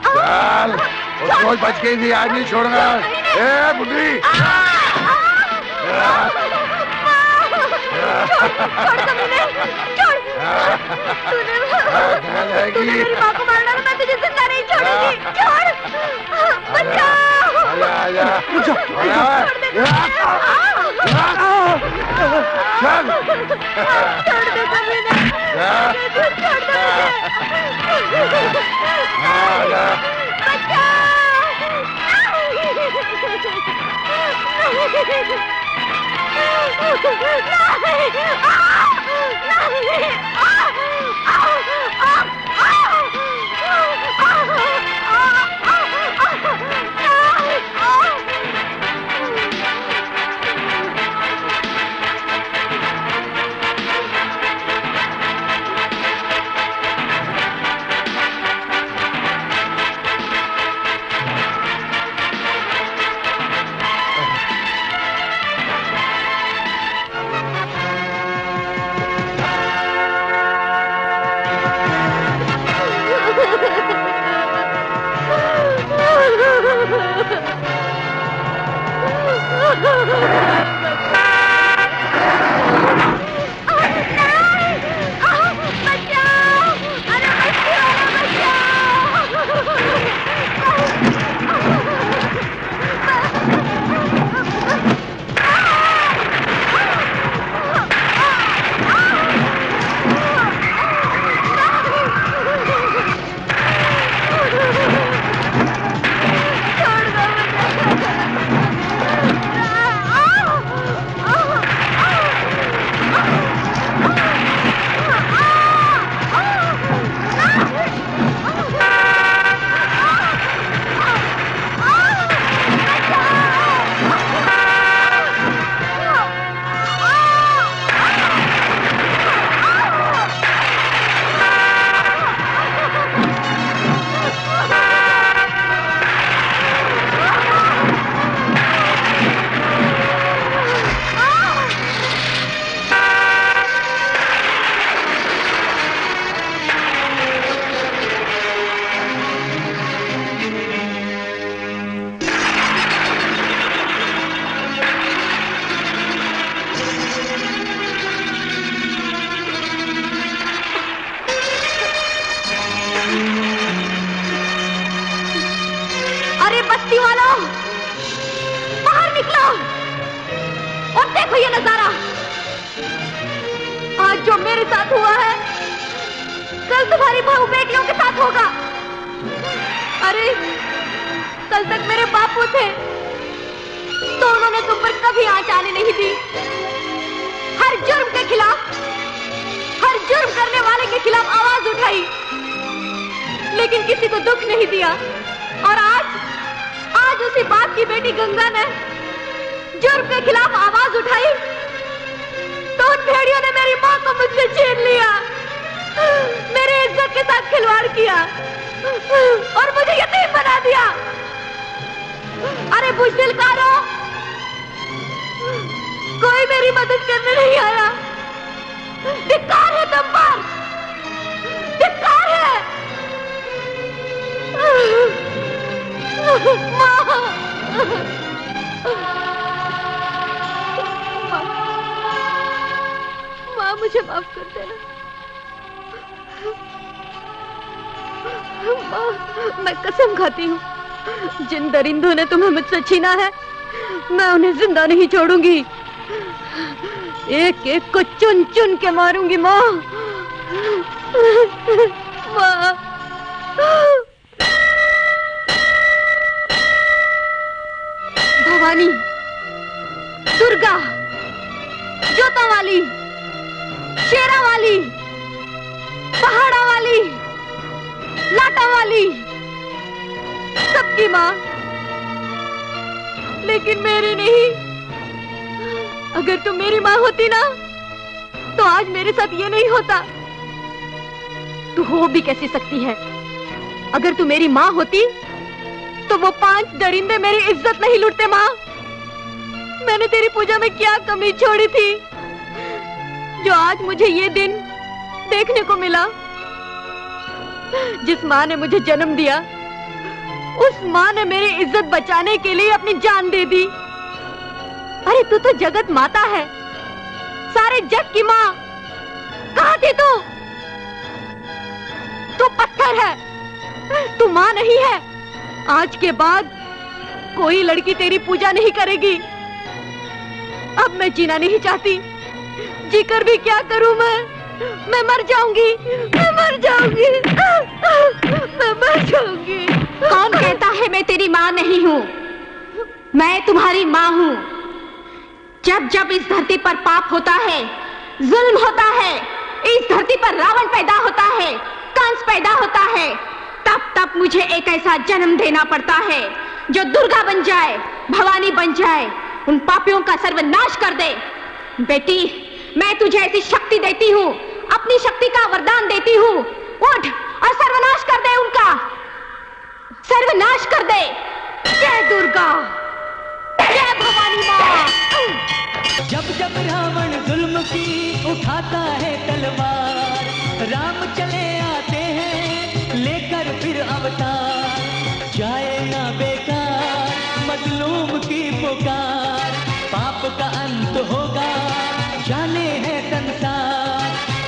चल, उसको बच गई थी, आज नहीं छोड़ूंगा। ए बुढ़ी, छोड़ कमीने, छोड़। तूने मेरी माँ को मारना है, मैं तुझे जिंदा नहीं छोड़ूंगी। छोड़, बचाओ। आजा, छोड़ दे कमीने, छोड़ दे छीना है, मैं उन्हें जिंदा नहीं छोड़ूंगी। एक एक को चुन चुन के मारूंगी माँ। माँ, भवानी, दुर्गा, जोता वाली, शेरा वाली, पहाड़ा वाली, लाटा वाली, सबकी माँ, लेकिन मेरी नहीं। अगर तुम मेरी माँ होती ना, तो आज मेरे साथ ये नहीं होता। तू हो भी कैसी सकती है? अगर तू मेरी माँ होती, तो वो 5 दरिंदे मेरी इज्जत नहीं लूटते। माँ, मैंने तेरी पूजा में क्या कमी छोड़ी थी, जो आज मुझे ये दिन देखने को मिला? जिस माँ ने मुझे जन्म दिया, उस माँ ने मेरी इज्जत बचाने के लिए अपनी जान दे दी। अरे तू तो जगत माता है, सारे जग की माँ। कहाँ थी तू? तू पत्थर है, तू माँ नहीं है। आज के बाद कोई लड़की तेरी पूजा नहीं करेगी। अब मैं जीना नहीं चाहती, जीकर भी क्या करूं मैं मर जाऊंगी, मैं मर जाऊंगी, मैं मर जाऊंगी। कौन कहता है मैं तेरी माँ नहीं हूँ? मैं तुम्हारी माँ हूँ। जब जब इस धरती पर पाप होता है, जुल्म होता है, इस धरती पर रावण पैदा होता है, कंस पैदा होता है, तब तब मुझे एक ऐसा जन्म देना पड़ता है जो दुर्गा बन जाए, भवानी बन जाए, उन पापियों का सर्वनाश कर दे। बेटी, मैं तुझे ऐसी शक्ति देती हूँ, अपनी शक्ति का वरदान देती हूँ। उठ और सर्वनाश कर दे उनका, सर्वनाश कर दे। जय दुर्गा, जय भवानी माँ। जब जब रावण जुल्म की उठाता है तलवार, राम चले आते हैं लेकर फिर अवतार। जाए ना बेकार मजलूम की पुकार, पाप का अंत होगा जाने है संसार।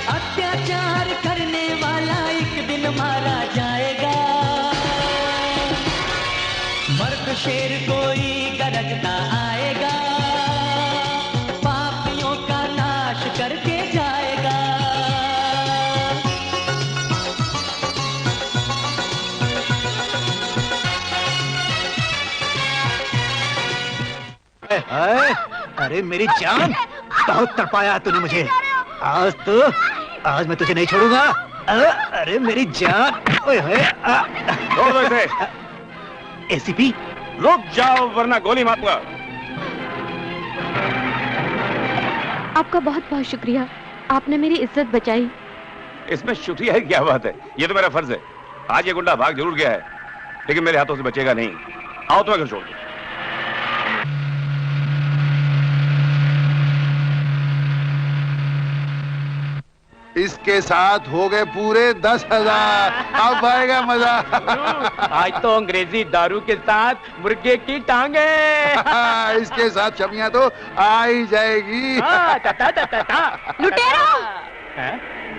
अत्याचार करने वाला एक दिन मारा जाएगा। मर्द शेर कोई गरजता आएगा, पापियों का नाश करके जाएगा। अरे मेरी जान, बहुत तड़पाया तूने मुझे। आज मैं तुझे नहीं छोड़ूंगा। अरे मेरी जान, ओए होए। एसीपी रुक जाओ वरना गोली मारूंगा। आपका बहुत बहुत शुक्रिया, आपने मेरी इज्जत बचाई। इसमें शुक्रिया की क्या बात है, ये तो मेरा फर्ज है। आज ये गुंडा भाग जरूर गया है, लेकिन मेरे हाथों से बचेगा नहीं। आओ तो मैं घर छोड़ दूं। इसके साथ हो गए पूरे 10,000। अब आएगा मजा। आज तो अंग्रेजी दारू के साथ मुर्गे की टांगे। इसके साथ छमियां तो आ ही जाएगी। लुटेरो!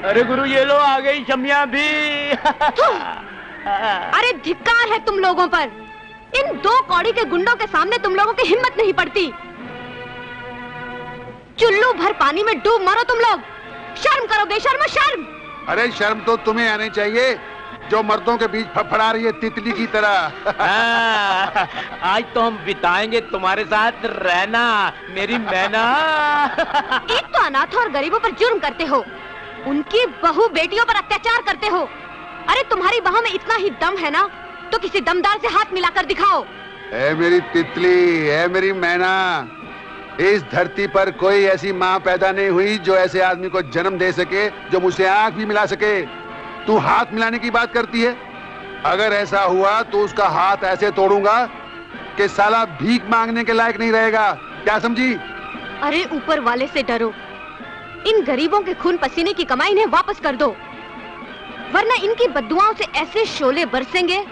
अरे गुरु, ये लो आ गई शमियां भी। अरे धिक्कार है तुम लोगों पर। इन 2 कौड़ी के गुंडों के सामने तुम लोगों की हिम्मत नहीं पड़ती। चुल्लू भर पानी में डूब मरो तुम लोग। शर्म करो बेशर्म, शर्म। अरे शर्म तो तुम्हें आनी चाहिए, जो मर्दों के बीच फड़फड़ा रही है तितली की तरह। आज तो हम बिताएंगे तुम्हारे साथ रहना, मेरी मैना। एक तो अनाथों और गरीबों पर जुर्म करते हो, उनकी बहू बेटियों पर अत्याचार करते हो। अरे तुम्हारी बाहों में इतना ही दम है ना, तो किसी दमदार से हाथ मिलाकर दिखाओ। ऐ मेरी तितली, ऐ मेरी मैना, इस धरती पर कोई ऐसी माँ पैदा नहीं हुई जो ऐसे आदमी को जन्म दे सके, जो मुझसे आंख भी मिला सके। तू हाथ मिलाने की बात करती है? अगर ऐसा हुआ तो उसका हाथ ऐसे तोड़ूंगा कि साला भीख मांगने के लायक नहीं रहेगा। क्या समझी? अरे ऊपर वाले से डरो, इन गरीबों के खून पसीने की कमाई इन्हें वापस कर दो, वरना इनकी बद्दुआओं से ऐसे शोले बरसेंगे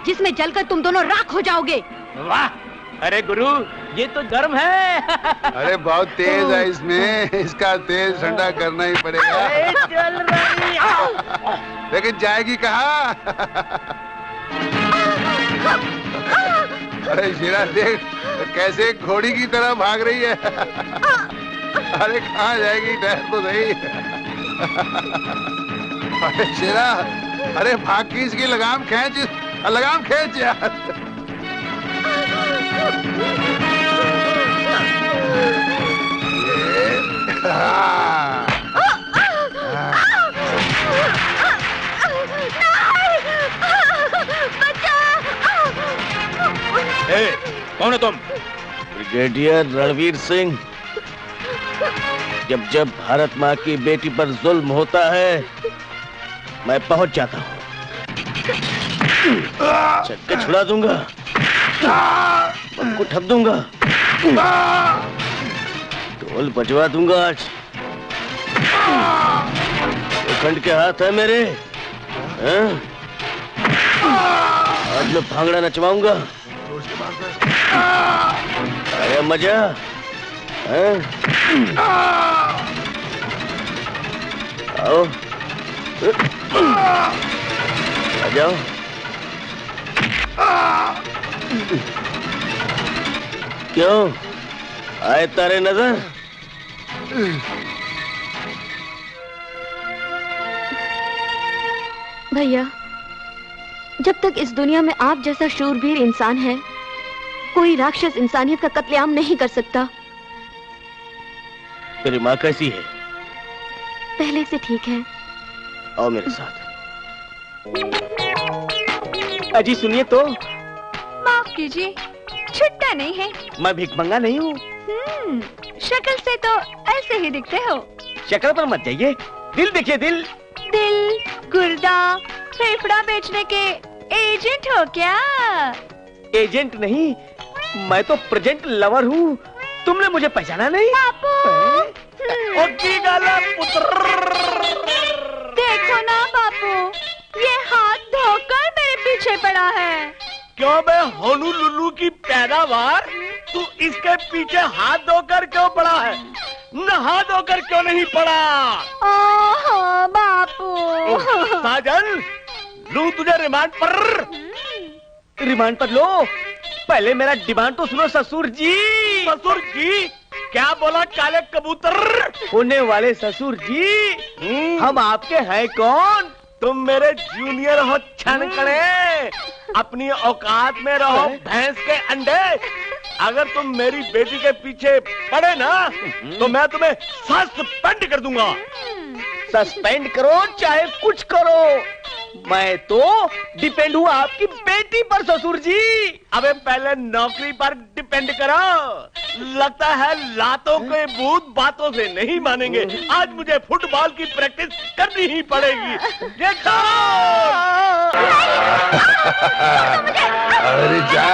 जिसमें जलकर तुम दोनों राख हो जाओगे। वाह! अरे गुरु, ये तो गर्म है। अरे बहुत तेज है इसमें, इसका तेज ठंडा करना ही पड़ेगा। चल रही। लेकिन जाएगी कहाँ? अरे शीरा देख कैसे घोड़ी की तरह भाग रही है। अरे कहाँ जाएगी, ठहर तो सही। अरे शीरा, अरे भाग की इसकी लगाम खींच, लगाम खींच यार। कौन है तुम? ब्रिगेडियर रणवीर सिंह। जब जब भारत माँ की बेटी पर जुल्म होता है, मैं पहुंच जाता हूँ। चक्के छुड़ा दूंगा, सबको ठप दूंगा, ढोल बजवा दूंगा। आज खंड के हाथ है मेरे, आज मैं भांगड़ा नचवाऊंगा। आया मजा? आओ, आ जाओ। क्यों आए तारे नजर? भैया, जब तक इस दुनिया में आप जैसा शूरवीर इंसान है, कोई राक्षस इंसानियत का कत्लेआम नहीं कर सकता। तेरी माँ कैसी है? पहले से ठीक है। आओ मेरे साथ। अजी सुनिए तो। माफ कीजिए, छुट्टा नहीं है। मैं भिखमंगा नहीं हूँ। शक्ल से तो ऐसे ही दिखते हो। शक्ल पर मत जाइए, दिल देखिए। दिल गुर्दा, फेफड़ा बेचने के एजेंट हो क्या? एजेंट नहीं, मैं तो प्रेजेंट लवर हूँ। तुमने मुझे पहचाना नहीं? देखो ना बापू, ये हाथ धोकर मेरे पीछे पड़ा है। क्यों मैं होनूलुलु की पैदावार, तू इसके पीछे हाथ धोकर क्यों पड़ा है? नहा धोकर क्यों नहीं पड़ा? ओहो बापू। साजन, लू तुझे रिमांड पर। रिमांड पर लो, पहले मेरा डिमांड तो सुनो ससुर जी। ससुर जी? क्या बोला काले कबूतर? होने वाले ससुर जी, हम आपके हैं कौन? तुम मेरे जूनियर हो छनकड़े। अपनी औकात में रहो भैंस के अंडे। अगर तुम मेरी बेटी के पीछे पड़े ना, तो मैं तुम्हें सस्पेंड कर दूंगा। सस्पेंड करो चाहे कुछ करो, मैं तो डिपेंड हूँ आपकी बेटी पर ससुर जी। अबे पहले नौकरी पर डिपेंड करो। लगता है लातों के भूत बातों से नहीं मानेंगे। आज मुझे फुटबॉल की प्रैक्टिस करनी ही पड़ेगी। देखो। अरे जा।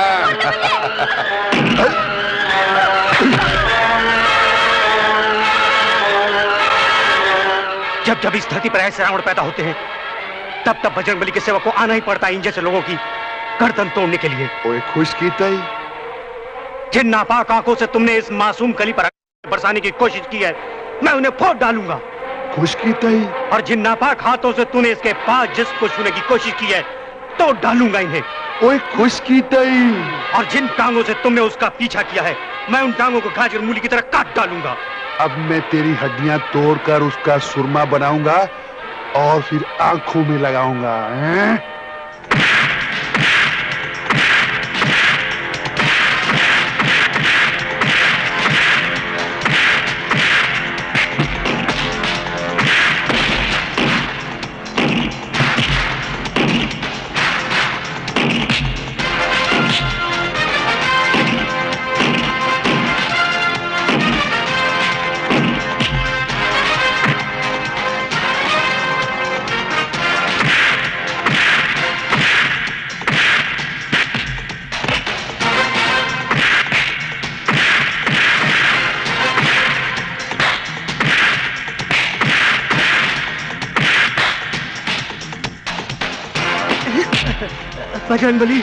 जब जब इस धरती पर ऐसे रावण पैदा होते हैं, तब तब बजरंगबली के सेवक को आना ही पड़ता है इन जैसे लोगों की गर्दन तोड़ने के लिए। ओए खुश की तई, जिन नापाक आंखों से तुमने इस मासूम कली पर बरसाने की कोशिश की है, मैं उन्हें फोड़ डालूंगा। खुश की तई। और जिन नापाक हाथों से तूने इसके पास जिस्म को छूने की कोशिश की है, तोड़ डालूंगा इन्हें। ओए खुश की तई। और जिन टांगों से तुमने उसका पीछा किया है, मैं उन टांगों को गाजर मूली की तरह काट डालूंगा। अब मैं तेरी हड्डियां तोड़कर उसका सुरमा बनाऊंगा और फिर आंखों में लगाऊंगा। बजरंगबली,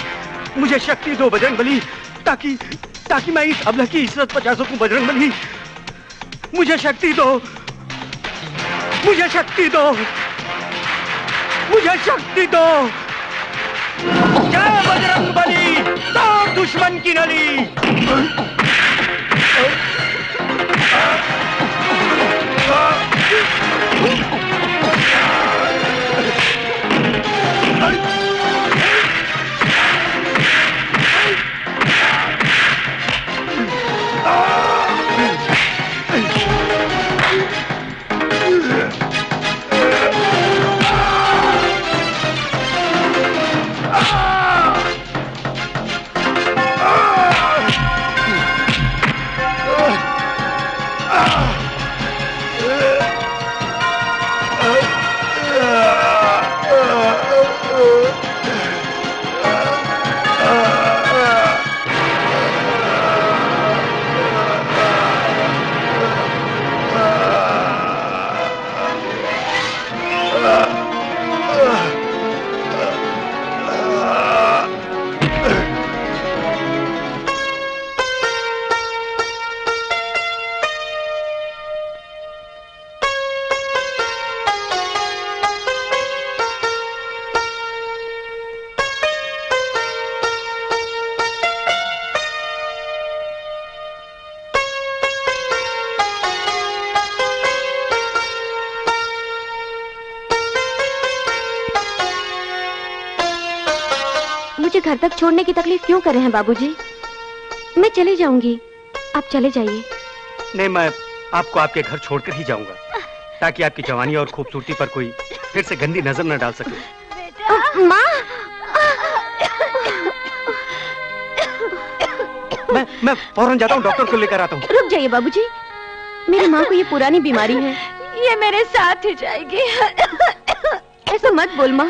मुझे शक्ति दो बजरंगबली, ताकि मैं इस अबला की इज्जत बचा सकूं। बजरंगबली, मुझे शक्ति दो, मुझे शक्ति दो, मुझे शक्ति दो। जय बजरंगबली, तोड़ दुश्मन की नली। मुझे घर तक छोड़ने की तकलीफ क्यों कर रहे हैं बाबूजी? मैं चली जाऊंगी, आप चले जाइए। नहीं, मैं आपको आपके घर छोड़कर ही जाऊंगा, ताकि आपकी जवानी और खूबसूरती पर कोई फिर से गंदी नजर न डाल सके। माँ, मैं फौरन जाता हूँ, डॉक्टर को लेकर आता हूँ। रुक जाइए बाबूजी, मेरी माँ को ये पुरानी बीमारी है, ये मेरे साथ ही जाएगी। ऐसा मत बोल माँ,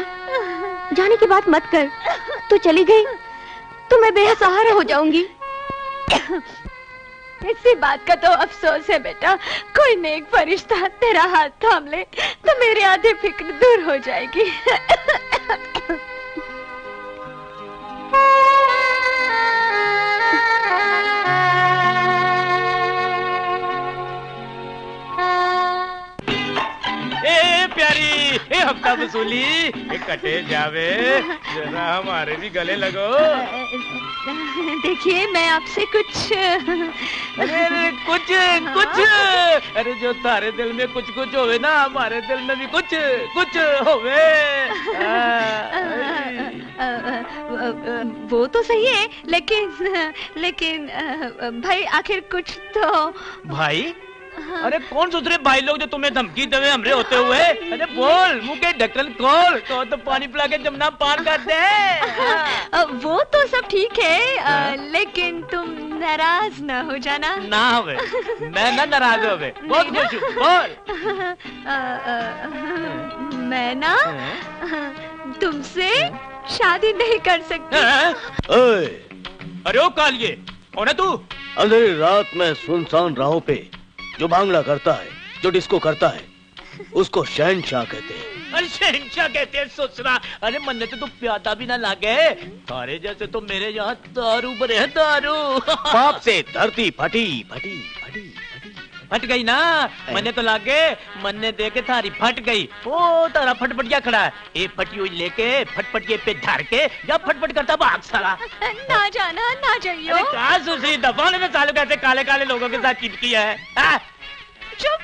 जाने की बात मत कर। तू चली गई तो मैं बेसहारा हो जाऊंगी। इसी बात का तो अफसोस है बेटा, कोई नेक फरिश्ता तेरा हाथ थाम ले तो मेरी आधी फिक्र दूर हो जाएगी। ए हफ्ता वसूली, ए कटे जावे, जरा हमारे भी गले लगो। देखिए मैं आपसे कुछ अरे कुछ कुछ, अरे जो तारे दिल में कुछ कुछ होवे ना, हमारे दिल में भी कुछ कुछ होवे। वो तो सही है, लेकिन भाई आखिर कुछ तो। भाई? अरे कौन सुधरे भाई लोग जो तुम्हें धमकी देवे हमरे होते हुए? अरे बोल, मुंह के ढक्कन खोल तो पानी पिला के जमुना पार कर दे। वो तो सब ठीक है, लेकिन तुम नाराज ना हो जाना। ना होवे, मैं ना नाराज होवे, बहुत खुश हूँ। बोल। मैं ना तुमसे शादी नहीं कर सकती। अरे ओ कालिए, कौन है तू? अंधेरी रात में सुनसान राहों पे जो भांगड़ा करता है, जो डिस्को करता है, उसको शहनशाह कहते हैं। अरे शहनशाह कहते हैं ससुरा? अरे मन तो प्यादा भी ना लागे, तारे जैसे तो मेरे यहाँ दारू भरे है, दारू। पाप से धरती फटी फटी फटी फट गई ना, मन्ने तो लागे, मन्ने देखे थारी फट गई। ओ तारा फटफटिया खड़ा है, ए फटी हुई लेके फटफटिये पे धर के या फटफट करता भाग साला। ना जाना, ना जाइयो। अरे कहाँ सुसरी दफाने में सालों कैसे काले काले लोगों के साथ चिपकी है। चुप।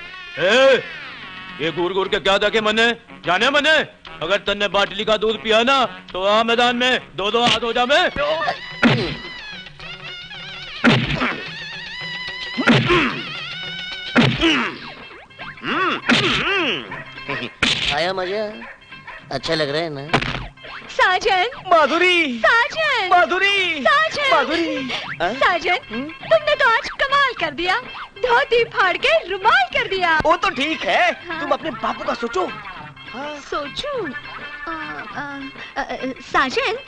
ये घूर घूर के क्या देखे मन्ने, जाने मन्ने, अगर तन्ने बाटली का दूध पिया ना तो आ मैदान में दो दो हाथ हो जा। मैं आया मजा? अच्छा लग रहा है ना? साजन, माधुरी, साजन, माधुरी, साजन, माधुरी। साजन, तुमने तो आज कमाल कर दिया, धोती फाड़ के रुमाल कर दिया। वो तो ठीक है, हाँ। तुम अपने बापू का सोचो। सोचूं? साजन,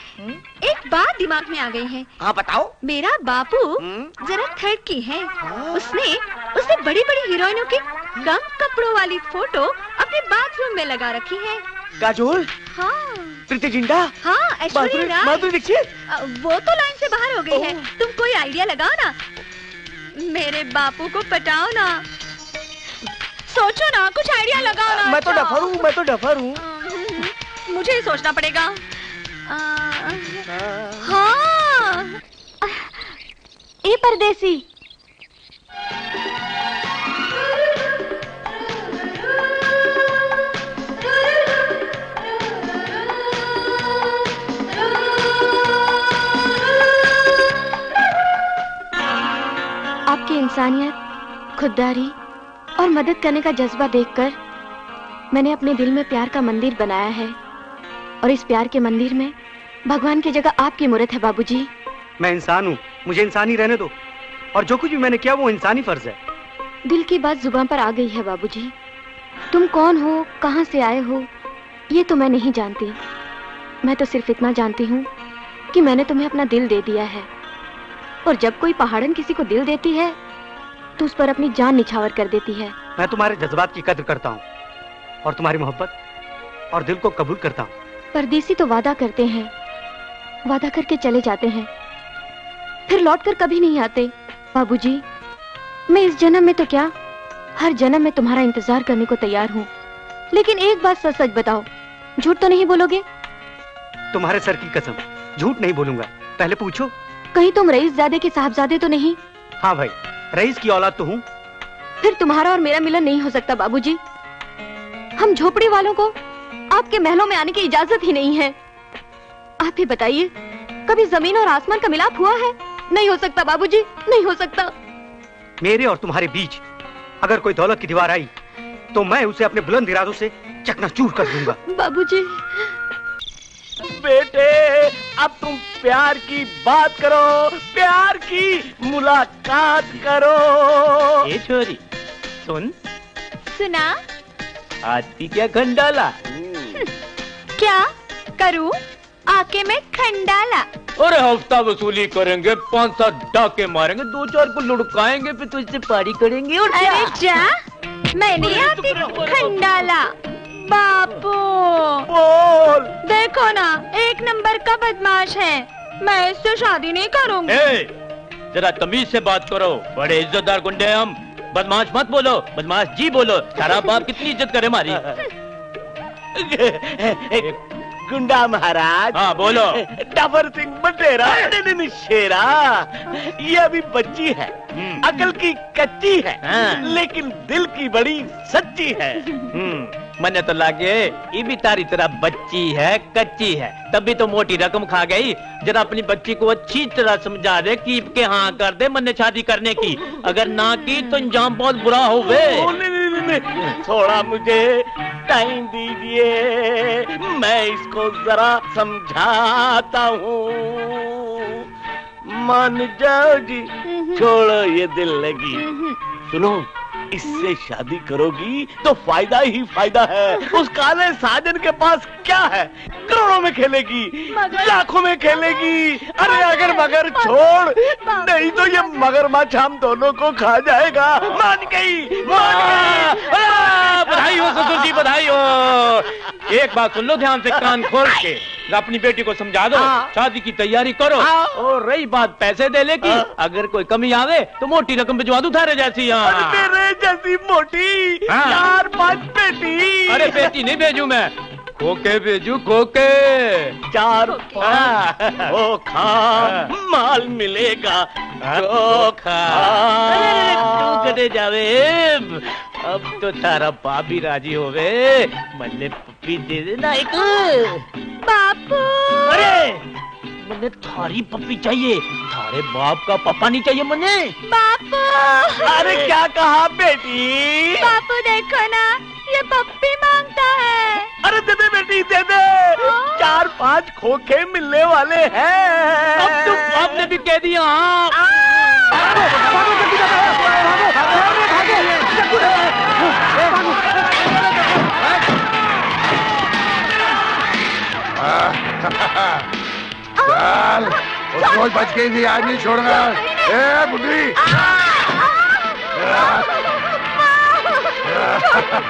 एक बात दिमाग में आ गई है। हाँ बताओ। मेरा बापू जरा थर्ड की है, उसने बड़ी बड़ी हीरोइनों की कम कपड़ों वाली फोटो अपने बाथरूम में लगा रखी है। काजोल? हाँ। प्रीति जिंटा? हाँ, ऐश्वर्या राय। माधुरी दीक्षित? वो तो लाइन से बाहर हो गई है, तुम कोई आइडिया लगाओ ना, मेरे बापू को पटाओ ना, सोचो ना, कुछ आइडिया लगाओ ना। मैं तो डफर हूँ, मुझे ही सोचना पड़ेगा। हाँ, ए परदेसी, आपकी इंसानियत, खुददारी और मदद करने का जज्बा देखकर मैंने अपने दिल में प्यार का मंदिर बनाया है, और इस प्यार के मंदिर में भगवान की जगह आपकी मूर्त है बाबूजी। मैं इंसान हूँ, मुझे इंसानी रहने दो, और जो कुछ भी मैंने किया वो इंसानी फर्ज है। दिल की बात जुबान पर आ गई है बाबूजी। तुम कौन हो, कहाँ से आए हो, ये तो मैं नहीं जानती। मैं तो सिर्फ इतना जानती हूँ कि मैंने तुम्हें अपना दिल दे दिया है, और जब कोई पहाड़न किसी को दिल देती है तो उस पर अपनी जान निछावर कर देती है। मैं तुम्हारे जज्बात की कद्र करता हूँ और तुम्हारी मोहब्बत और दिल को कबूल करता हूँ। परदेसी तो वादा करते हैं, वादा करके चले जाते हैं, फिर लौटकर कभी नहीं आते। बाबूजी, मैं इस जन्म में तो क्या, हर जन्म में तुम्हारा इंतजार करने को तैयार हूँ, लेकिन एक बात सच सच बताओ, झूठ तो नहीं बोलोगे? तुम्हारे सर की कसम, झूठ नहीं बोलूंगा। पहले पूछो, कहीं तुम रईसजादे के साहबजादे तो नहीं? हाँ भाई, रईस की औलाद तो हूँ। फिर तुम्हारा और मेरा मिलन नहीं हो सकता बाबूजी। हम झोपड़ी वालों को आपके महलों में आने की इजाजत ही नहीं है। आप ही बताइए, कभी जमीन और आसमान का मिलाप हुआ है? नहीं हो सकता बाबूजी, नहीं हो सकता। मेरे और तुम्हारे बीच अगर कोई दौलत की दीवार आई तो मैं उसे अपने बुलंद इरादों से चकनाचूर कर दूंगा। बाबूजी। बेटे, अब तुम प्यार की बात करो, प्यार की मुलाकात करो। ए छोरी, सुन। सुना? आती क्या खंडाला? क्या करूं? आके में खंडाला। अरे हफ्ता वसूली करेंगे, 5-7 डाके मारेंगे, 2-4 को लुढ़काएंगे, फिर तुझसे पारी करेंगे। और अरे जा, मैं नहीं आती खंडाला। बापू बोल। देखो ना, एक नंबर का बदमाश है, मैं इससे शादी नहीं करूंगी। जरा तमीज से बात करो, बड़े इज्जतदार गुंडे हम। बदमाश मत बोलो, बदमाश जी बोलो। तारा बाप कितनी इज्जत करे हमारी। गुंडा महाराज। हाँ बोलो। टाबर सिंह बटेरा। नहीं शेरा, ये अभी बच्ची है, अकल की कच्ची है, लेकिन दिल की बड़ी सच्ची है। मने तो लागे ये भी तारी तरह बच्ची है, कच्ची है, तभी तो मोटी रकम खा गई। जरा अपनी बच्ची को अच्छी तरह समझा दे कि के हाँ कर दे मन्ने शादी करने की। अगर ना की तो अंजाम बहुत बुरा होवे। नहीं, थोड़ा मुझे टाइम दीजिए, मैं इसको जरा समझाता हूँ। मान जाओ जी, छोड़ो ये दिल लगी। सुनो, इससे शादी करोगी तो फायदा ही फायदा है। उस काले साजन के पास क्या है? करोड़ों में खेलेगी, लाखों में खेलेगी। अरे अगर मगर छोड़, नहीं तो ये मगरमच्छ हम दोनों को खा जाएगा। मान गई, मान गई। बधाई हो ससुर जी, बधाई हो। एक बात सुन लो ध्यान से, कान खोल के। अपनी बेटी को समझा दो, शादी की तैयारी करो। और रही बात पैसे देने की, अगर कोई कमी आवे तो मोटी रकम भिजवा दूं थारे जैसी। मेरे जैसी मोटी 4-5 पेटी। अरे बेटी नहीं भेजू मैं, खोके भेजू, खोके। 4-5 खोखा माल मिलेगा। खोखा तू कटे जावे, अब तो तारा पापी राजी होवे। मन्ने पप्पी दे देना एक। बापू। अरे मन्ने थारी पप्पी चाहिए, थारे बाप का पप्पा नहीं चाहिए मन्ने। बापू। अरे क्या कहा बेटी? बापू देखो ना, ये पप्पी मांगता है। अरे दे दे बेटी, दे दे। 4-5 खोखे मिलने वाले हैं। अब तो आपने भी कह दिया। चल, उसको बच के नहीं, आज नहीं छोड़ूंगा। ए बुढ़ी,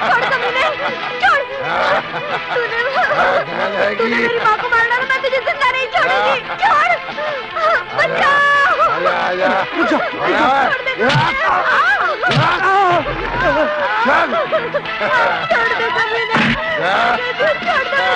छोड़ कमीने, छोड़। तूने मेरी माँ को मारना, मैं तुझे जिंदा नहीं छोड़ूंगी। छोड़, बचाओ। आजा, छोड़ दे कमीने, छोड़ दे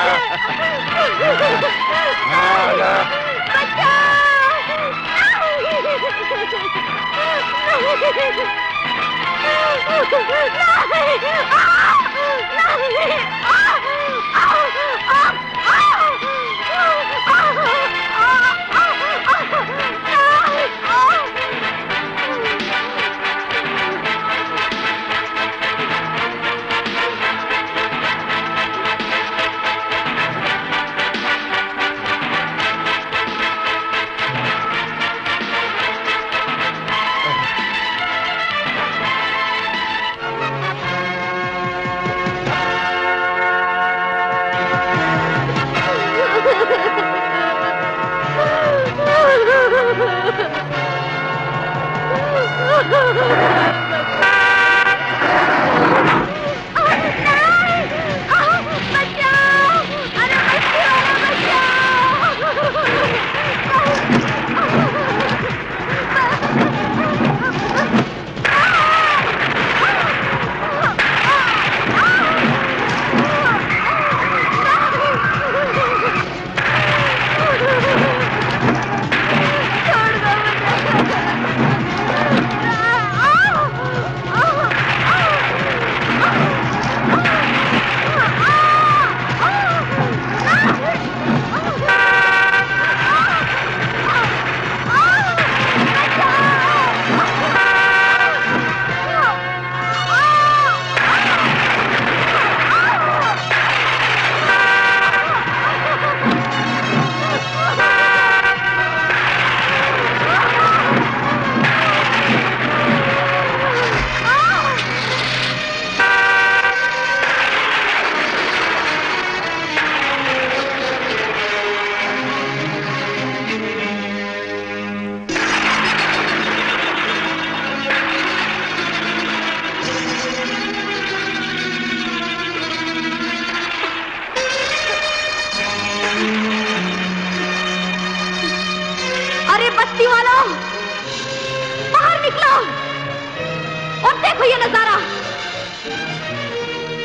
देखो ये नजारा।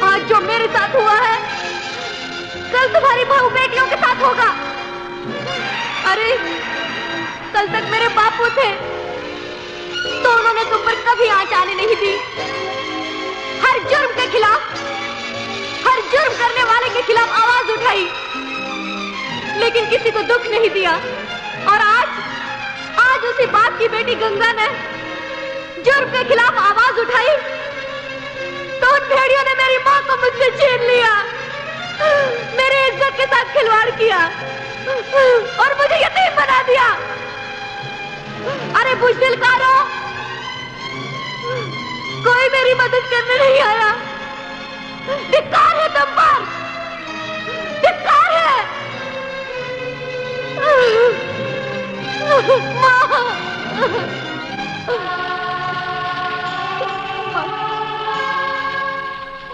आज जो मेरे साथ हुआ है, कल तुम्हारी बहू बेटियों के साथ होगा। अरे कल तक मेरे बापू थे तो उन्होंने तुम पर कभी आंच आने नहीं दी। हर जुर्म के खिलाफ, हर जुर्म करने वाले के खिलाफ आवाज उठाई, लेकिन किसी को दुख नहीं दिया। और आज उसी बाप की बेटी गंगा ने जुर्म के खिलाफ आवाज उठाई तो उन भेड़ियों ने मेरी मां को मुझसे छीन लिया, मेरी इज्जत के साथ खिलवाड़ किया और मुझे यतीम बना दिया। अरे बुज़दिलकारों, कोई मेरी मदद करने नहीं आया। धिक्कार है तुम पर, धिक्कार है।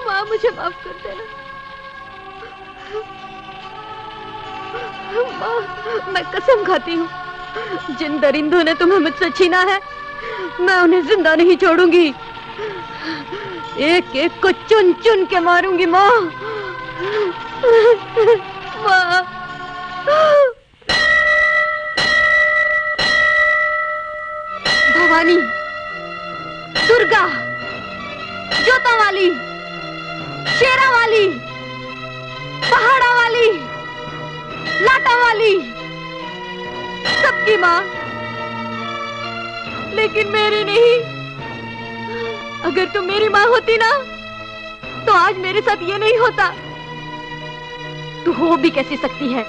माँ मुझे माफ कर देना। माँ, मैं कसम खाती हूँ, जिन दरिंदों ने तुम्हें मुझसे छीना है, मैं उन्हें जिंदा नहीं छोड़ूंगी। एक एक को चुन चुन के मारूंगी माँ। माँ, भवानी, दुर्गा, जोता वाली, शेरा वाली, पहाड़ा वाली, लाटा वाली, सबकी माँ, लेकिन मेरी नहीं। अगर तुम मेरी माँ होती ना, तो आज मेरे साथ ये नहीं होता। तू हो भी कैसी सकती है?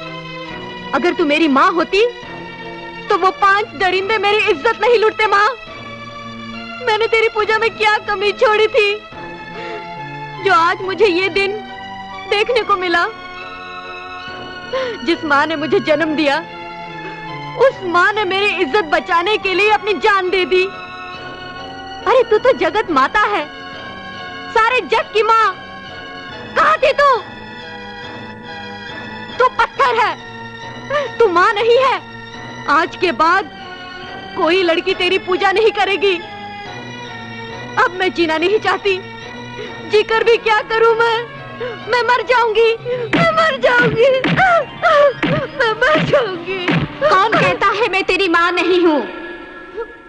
अगर तू मेरी माँ होती तो वो 5 दरिंदे मेरी इज्जत नहीं लूटते। माँ, मैंने तेरी पूजा में क्या कमी छोड़ी थी जो आज मुझे ये दिन देखने को मिला? जिस माँ ने मुझे जन्म दिया, उस माँ ने मेरी इज्जत बचाने के लिए अपनी जान दे दी। अरे तू तो जगत माता है, सारे जग की माँ। कहाँ थी तू? तू पत्थर है, तू माँ नहीं है। आज के बाद कोई लड़की तेरी पूजा नहीं करेगी। अब मैं जीना नहीं चाहती, जीकर भी क्या करूं मैं मर जाऊंगी, मैं मर जाऊंगी, मैं मर जाऊंगी। कौन कहता है मैं तेरी माँ नहीं हूँ?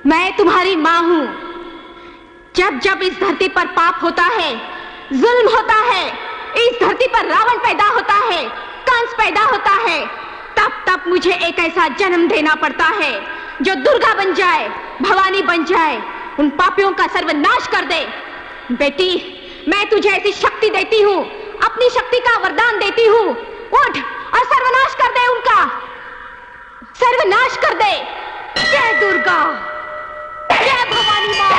मैं तुम्हारी माँ हूँ। जब जब इस धरती पर पाप होता है, जुल्म होता है, इस धरती पर रावण पैदा होता है, कंस पैदा होता है, तब तब मुझे एक ऐसा जन्म देना पड़ता है जो दुर्गा बन जाए, भवानी बन जाए, उन पापियों का सर्वनाश कर दे। बेटी, मैं तुझे ऐसी शक्ति देती हूँ, अपनी शक्ति का वरदान देती हूँ। उठ और सर्वनाश कर दे उनका, सर्वनाश कर दे। जय दुर्गा, जय भवानी माँ।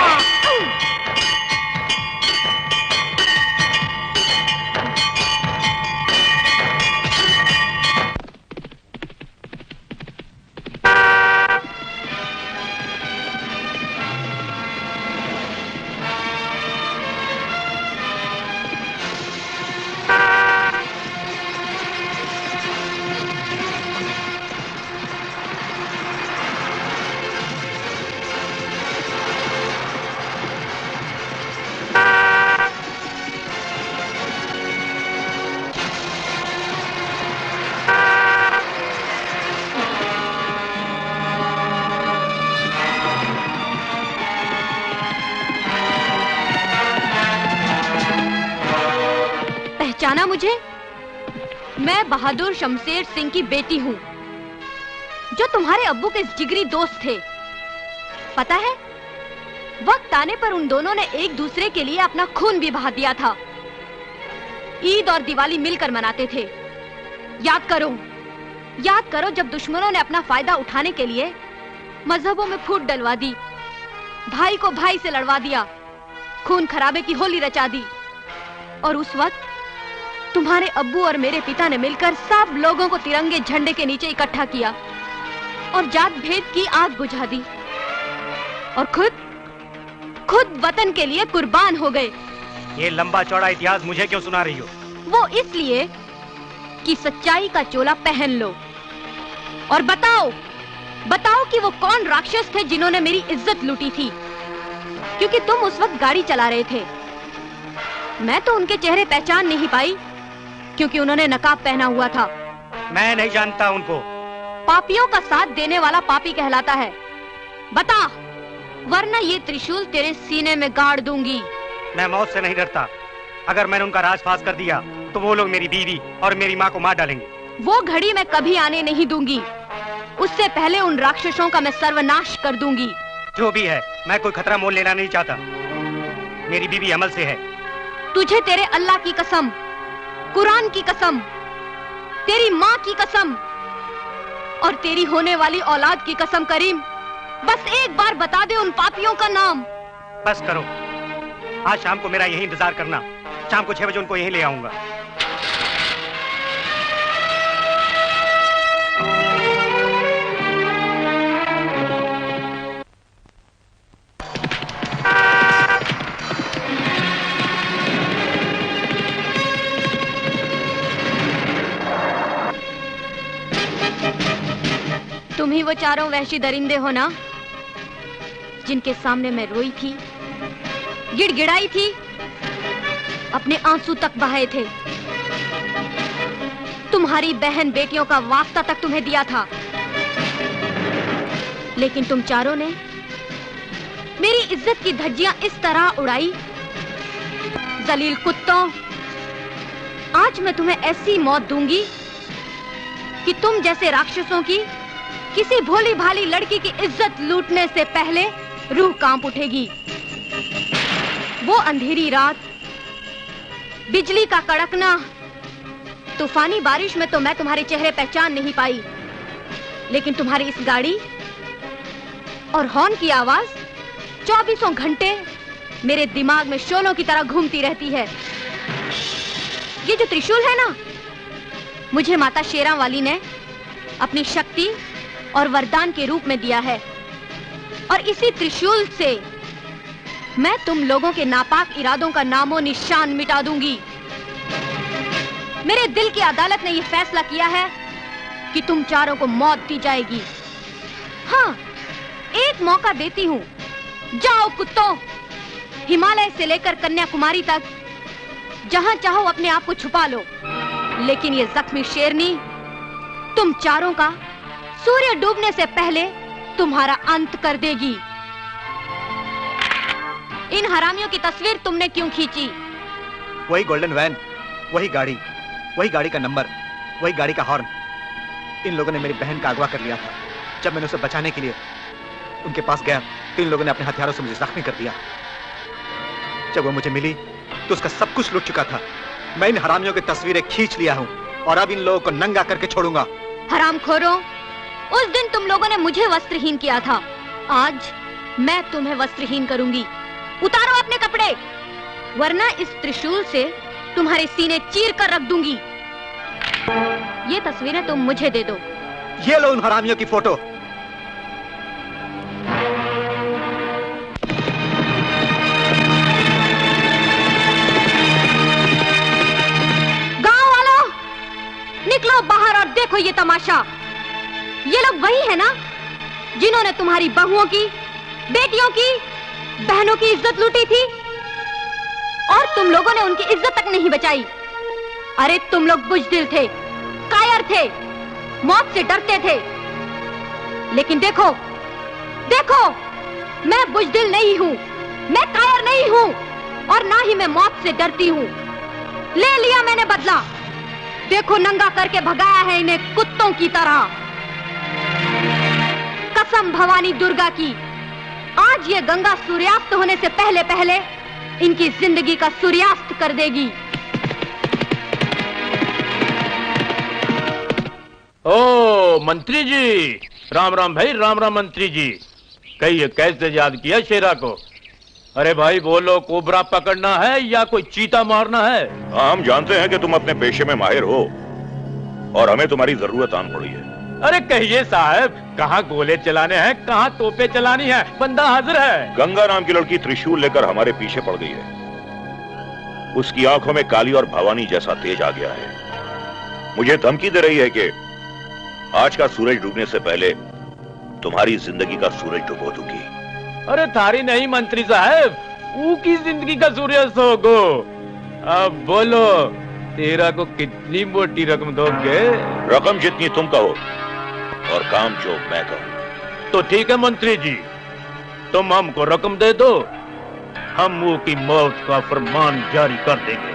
पहचाना मुझे? मैं बहादुर शमशेर सिंह की बेटी हूँ, जो तुम्हारे अब्बू के जिगरी दोस्त थे। पता है, वक्त आने पर उन दोनों ने एक दूसरे के लिए अपना खून भी बहा दिया था। ईद और दिवाली मिलकर मनाते थे। याद करो जब दुश्मनों ने अपना फायदा उठाने के लिए मजहबों में फूट डलवा दी, भाई को भाई से लड़वा दिया, खून खराबे की होली रचा दी। और उस वक्त तुम्हारे अब्बू और मेरे पिता ने मिलकर सब लोगों को तिरंगे झंडे के नीचे इकट्ठा किया और जात भेद की आग बुझा दी और खुद वतन के लिए कुर्बान हो गए। ये लंबा चौड़ा इतिहास मुझे क्यों सुना रही हो? वो इसलिए कि सच्चाई का चोला पहन लो और बताओ कि वो कौन राक्षस थे जिन्होंने मेरी इज्जत लूटी थी। क्योंकि तुम उस वक्त गाड़ी चला रहे थे। मैं तो उनके चेहरे पहचान नहीं पाई क्योंकि उन्होंने नकाब पहना हुआ था। मैं नहीं जानता उनको। पापियों का साथ देने वाला पापी कहलाता है। बता, वरना ये त्रिशूल तेरे सीने में गाड़ दूंगी। मैं मौत से नहीं डरता। अगर मैंने उनका राजपास कर दिया तो वो लोग मेरी बीवी और मेरी माँ को मार डालेंगे। वो घड़ी मैं कभी आने नहीं दूंगी। उससे पहले उन राक्षसों का मैं सर्वनाश कर दूंगी। जो भी है, मैं कोई खतरा मोल लेना नहीं चाहता। मेरी बीवी अमल से है। तुझे तेरे अल्लाह की कसम, कुरान की कसम, तेरी माँ की कसम और तेरी होने वाली औलाद की कसम करीम, बस एक बार बता दे उन पापियों का नाम। बस करो। आज शाम को मेरा यही इंतजार करना। शाम को 6 बजे उनको यहीं ले आऊंगा। तुम ही वो चारों वहशी दरिंदे हो ना, जिनके सामने मैं रोई थी, गिड़गिड़ाई थी, अपने आंसू तक बहाए थे। तुम्हारी बहन बेटियों का वास्ता तक तुम्हें दिया था, लेकिन तुम चारों ने मेरी इज्जत की धज्जियां इस तरह उड़ाई। जलील कुत्तों, आज मैं तुम्हें ऐसी मौत दूंगी कि तुम जैसे राक्षसों की किसी भोली भाली लड़की की इज्जत लूटने से पहले रूह कांप उठेगी। वो अंधेरी रात, बिजली का कड़कना, तूफानी बारिश में तो मैं तुम्हारे चेहरे पहचान नहीं पाई, लेकिन तुम्हारी इस गाड़ी और हॉर्न की आवाज 24 घंटे मेरे दिमाग में शोलों की तरह घूमती रहती है। ये जो त्रिशूल है ना, मुझे माता शेरा वाली ने अपनी शक्ति और वरदान के रूप में दिया है, और इसी त्रिशूल से मैं तुम लोगों के नापाक इरादों का नामो निशान मिटा दूंगी। मेरे दिल की अदालत ने यह फैसला किया है कि तुम चारों को मौत दी जाएगी। हाँ, एक मौका देती हूँ। जाओ कुत्तों, हिमालय से लेकर कन्याकुमारी तक जहां चाहो अपने आप को छुपा लो, लेकिन ये जख्मी शेरनी तुम चारों का सूर्य डूबने से पहले तुम्हारा अंत कर देगी। इन हरामियों की तस्वीर तुमने क्यों खींची? वही गोल्डन वैन, वही गाड़ी का नंबर, वही गाड़ी का हॉर्न। इन लोगों ने मेरी बहन का अगवा कर लिया था। जब मैंने उसे बचाने के लिए उनके पास गया तो इन लोगों ने अपने हथियारों से मुझे जख्मी कर दिया। जब वो मुझे मिली तो उसका सब कुछ लूट चुका था। मैं इन हरामियों की तस्वीरें खींच लिया हूँ और अब इन लोगों को नंगा करके छोड़ूंगा। हरामखोरों, उस दिन तुम लोगों ने मुझे वस्त्रहीन किया था, आज मैं तुम्हें वस्त्रहीन करूंगी। उतारो अपने कपड़े, वरना इस त्रिशूल से तुम्हारे सीने चीर कर रख दूंगी। ये तस्वीरें तुम मुझे दे दो। ये लो उन हरामियों की फोटो। गांव वालों, निकलो बाहर और देखो ये तमाशा। ये लोग वही है ना जिन्होंने तुम्हारी बहुओं की, बेटियों की, बहनों की इज्जत लूटी थी, और तुम लोगों ने उनकी इज्जत तक नहीं बचाई। अरे तुम लोग बुज़दिल थे, कायर थे, मौत से डरते थे, लेकिन देखो देखो, मैं बुज़दिल नहीं हूं, मैं कायर नहीं हूं, और ना ही मैं मौत से डरती हूं। ले लिया मैंने बदला। देखो, नंगा करके भगाया है इन्हें कुत्तों की तरह। कसम भवानी दुर्गा की, आज ये गंगा सूर्यास्त होने से पहले पहले इनकी जिंदगी का सूर्यास्त कर देगी। ओ मंत्री जी, राम राम भाई, राम राम मंत्री जी। कहिए, कैसे याद किया शेरा को? अरे भाई बोलो, कोबरा पकड़ना है या कोई चीता मारना है? हम जानते हैं कि तुम अपने पेशे में माहिर हो और हमें तुम्हारी जरूरत आन पड़ी है। अरे कहिए साहब, कहाँ गोले चलाने हैं, कहाँ तोपे चलानी है, बंदा हाजिर है। गंगा नाम की लड़की त्रिशूल लेकर हमारे पीछे पड़ गई है। उसकी आंखों में काली और भवानी जैसा तेज आ गया है। मुझे धमकी दे रही है कि आज का सूरज डूबने से पहले तुम्हारी जिंदगी का सूरज डुबो दूंगी। अरे थारी नहीं मंत्री साहब, वो की जिंदगी का सूर्यास्त होगो। अब बोलो, तेरा को कितनी मोटी रकम दोगे? रकम जितनी तुम कहो और काम जो मैं कहूं। तो ठीक है मंत्री जी, तुम हमको रकम दे दो, हम वो की मौत का फरमान जारी कर देंगे।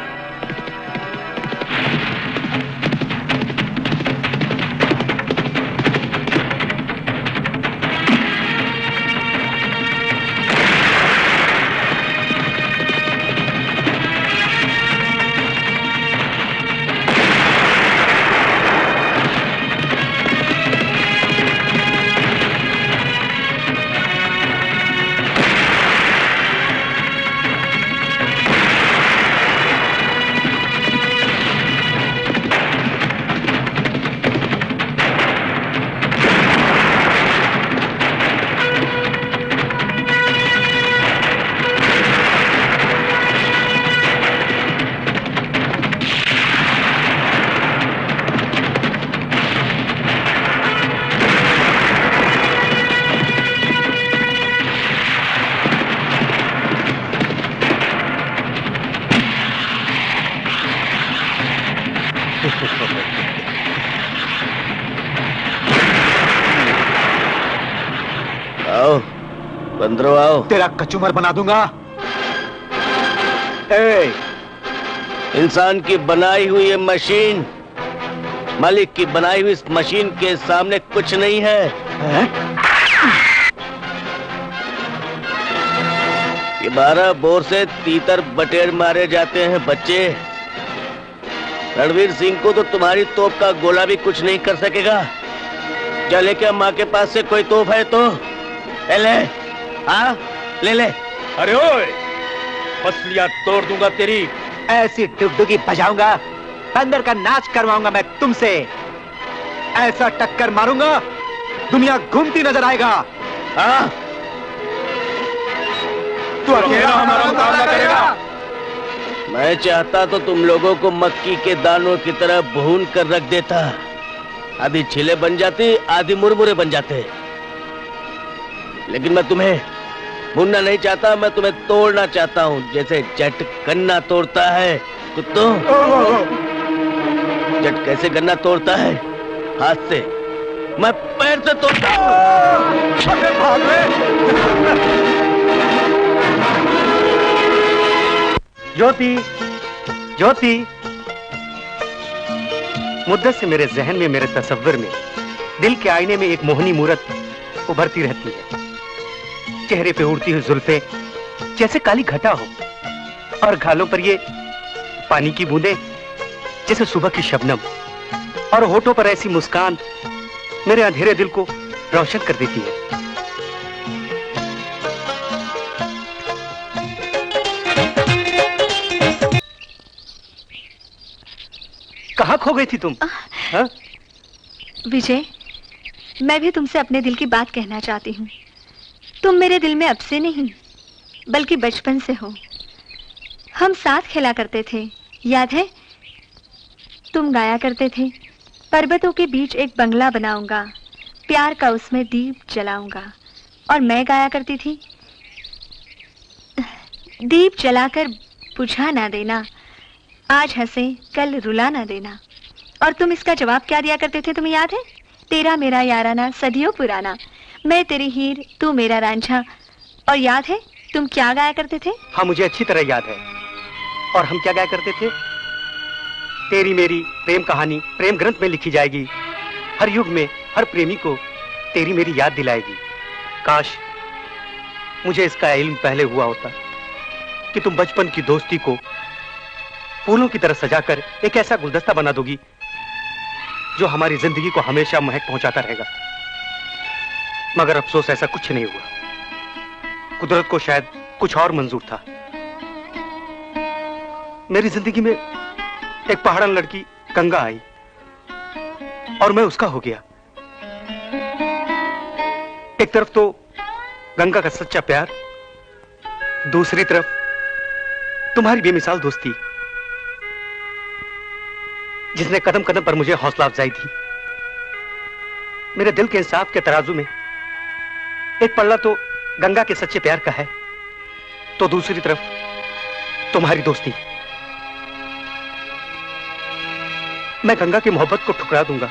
आओ बंदरो आओ, तेरा कचूमर बना दूंगा। ए, इंसान की बनाई हुई ये मशीन मालिक की बनाई हुई इस मशीन के सामने कुछ नहीं है। ये 12 बोर से तीतर बटेर मारे जाते हैं बच्चे। रणवीर सिंह को तो तुम्हारी तोप का गोला भी कुछ नहीं कर सकेगा। चले क्या माँ के पास से कोई तोप है तो ले, हाँ ले ले। अरे ओए, पसलियां तोड़ दूंगा तेरी। ऐसी डुगडुगी बजाऊंगा, बंदर का नाच करवाऊंगा मैं तुमसे। ऐसा टक्कर मारूंगा, दुनिया घूमती नजर आएगा। हाँ तू अकेला हमारा मुकाबला करेगा? मैं चाहता तो तुम लोगों को मक्की के दानों की तरह भून कर रख देता। आधी छिले बन जाते, आधी मुरमुरे बन जाते। लेकिन मैं तुम्हें भूनना नहीं चाहता, मैं तुम्हें तोड़ना चाहता हूँ, जैसे जट गन्ना तोड़ता है। कुत्तों, जट कैसे गन्ना तोड़ता है? हाथ से, मैं पैर से तोड़ता हूँ। ज्योति, ज्योति, मुद्दत से मेरे जहन में, मेरे तस्वीर में, दिल के आईने में एक मोहनी मूरत उभरती रहती है। चेहरे पे उड़ती हुई जुल्फे जैसे काली घटा हो, और गालों पर ये पानी की बूंदें जैसे सुबह की शबनम, और होठों पर ऐसी मुस्कान मेरे अंधेरे दिल को रोशन कर देती है। कहाँ खो गई थी तुम? हाँ? विजय, मैं भी तुमसे अपने दिल की बात कहना चाहती हूँ। तुम मेरे दिल में अब से नहीं, बल्कि बचपन से हो। हम साथ खेला करते थे, याद है? तुम गाया करते थे, पर्वतों के बीच एक बंगला बनाऊंगा, प्यार का उसमें दीप जलाऊंगा। और मैं गाया करती थी, दीप जलाकर बुझा ना देना, आज हंसे कल रुला ना देना। और तुम इसका जवाब क्या दिया करते थे, तुम्हें याद है? तेरा मेरा याराना सदियों पुराना, मैं तेरी हीर तू मेरा रांझा। और याद है तुम क्या गाया करते थे? हाँ, मुझे अच्छी तरह याद है। और हम क्या गाया करते थे? तेरी मेरी प्रेम कहानी प्रेम ग्रंथ में लिखी जाएगी, हर युग में हर प्रेमी को तेरी मेरी याद दिलाएगी। काश मुझे इसका इल्म पहले हुआ होता कि तुम बचपन की दोस्ती को फूलों की तरह सजाकर एक ऐसा गुलदस्ता बना दोगी जो हमारी जिंदगी को हमेशा महक पहुंचाता रहेगा। मगर अफसोस ऐसा कुछ नहीं हुआ। कुदरत को शायद कुछ और मंजूर था। मेरी जिंदगी में एक पहाड़न लड़की गंगा आई और मैं उसका हो गया। एक तरफ तो गंगा का सच्चा प्यार, दूसरी तरफ तुम्हारी बेमिसाल दोस्ती, जिसने कदम कदम पर मुझे हौसला अफजाई दी। मेरे दिल के इंसाफ के तराजू में एक पल्ला तो गंगा के सच्चे प्यार का है तो दूसरी तरफ तुम्हारी दोस्ती। मैं गंगा की मोहब्बत को ठुकरा दूंगा,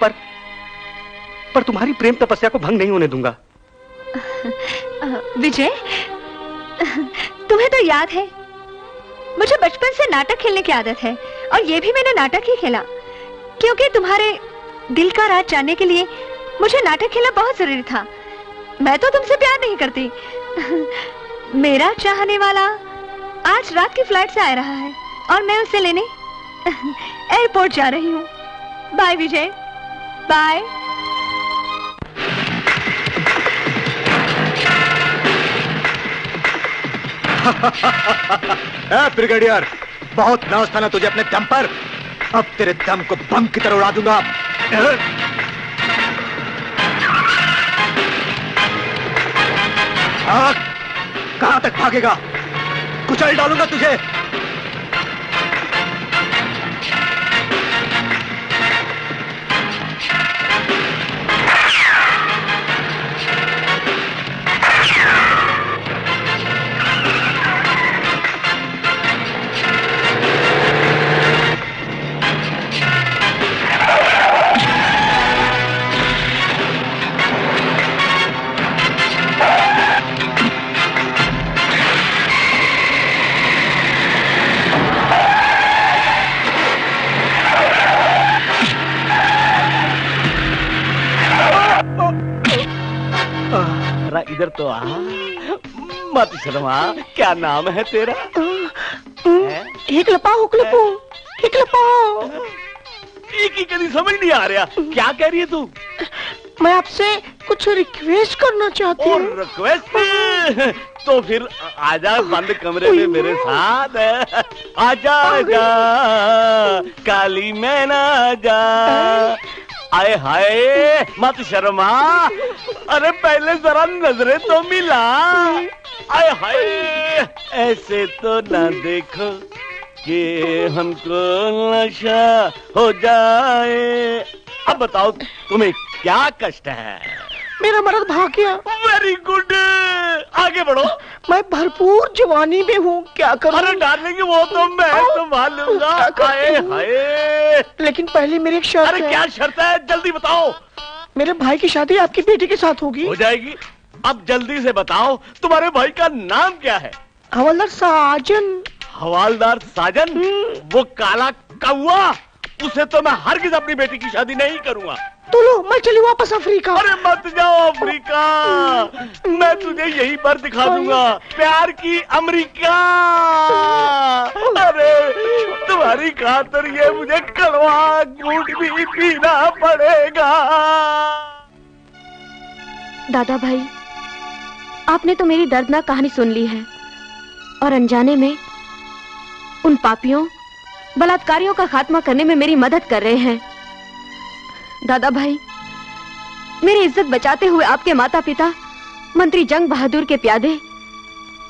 पर तुम्हारी प्रेम तपस्या को भंग नहीं होने दूंगा। विजय, तुम्हें तो याद है मुझे बचपन से नाटक खेलने की आदत है, और ये भी मैंने नाटक ही खेला क्योंकि तुम्हारे दिल का राज जानने के लिए मुझे नाटक खेलना बहुत जरूरी था। मैं तो तुमसे प्यार नहीं करती। मेरा चाहने वाला आज रात की फ्लाइट से आ रहा है और मैं उसे लेने एयरपोर्ट जा रही हूँ। बाय विजय, बाय। ब्रिगेडियर, बहुत नाज था ना तुझे अपने दम पर। अब तेरे दम को बम की तरह उड़ा दूंगा। कहां तक भागेगा? कुचल डालूंगा तुझे। इधर तो आ। मत शर्मा, क्या नाम है तेरा? एक लपाओ एक ही कभी समझ नहीं आ रहा। क्या कह रही है तू? मैं आपसे कुछ रिक्वेस्ट करना चाहती हूँ। रिक्वेस्ट? तो फिर आजा बंद कमरे में मेरे साथ। आजा आजा काली मैना आजा। आए हाय, मत शर्मा। अरे पहले जरा नजरें तो मिला। आए हाय, ऐसे तो ना देखो कि हमको नशा हो जाए। अब बताओ तुम्हें क्या कष्ट है? मेरा मर्द भाग गया। वेरी गुड, आगे बढ़ो। मैं भरपूर जवानी में हूँ, क्या करूँ? अरे डार्लिंग, वो तो मैं संभाल लूंगा। आए हाय, लेकिन पहले मेरी एक शर्त है। अरे क्या शर्त है? जल्दी बताओ। मेरे भाई की शादी आपकी बेटी के साथ होगी। हो जाएगी। अब जल्दी से बताओ, तुम्हारे भाई का नाम क्या है? हवलदार साजन। हवालदार साजन? वो काला कौवा? उसे तो मैं हरगिज अपनी बेटी की शादी नहीं करूंगा। तो लो, मैं चली वापस अफ्रीका। अरे मत जाओ अफ्रीका, मैं तुझे यहीं पर दिखा दूंगा प्यार की अमेरिका। अरे तुम्हारी खातिर ये मुझे कड़वा घूंट भी पीना पड़ेगा। दादा भाई, आपने तो मेरी दर्दनाक कहानी सुन ली है और अनजाने में उन पापियों बलात्कारियों का खात्मा करने में मेरी मदद कर रहे हैं। दादा भाई, मेरी इज्जत बचाते हुए आपके माता पिता मंत्री जंग बहादुर के प्यादे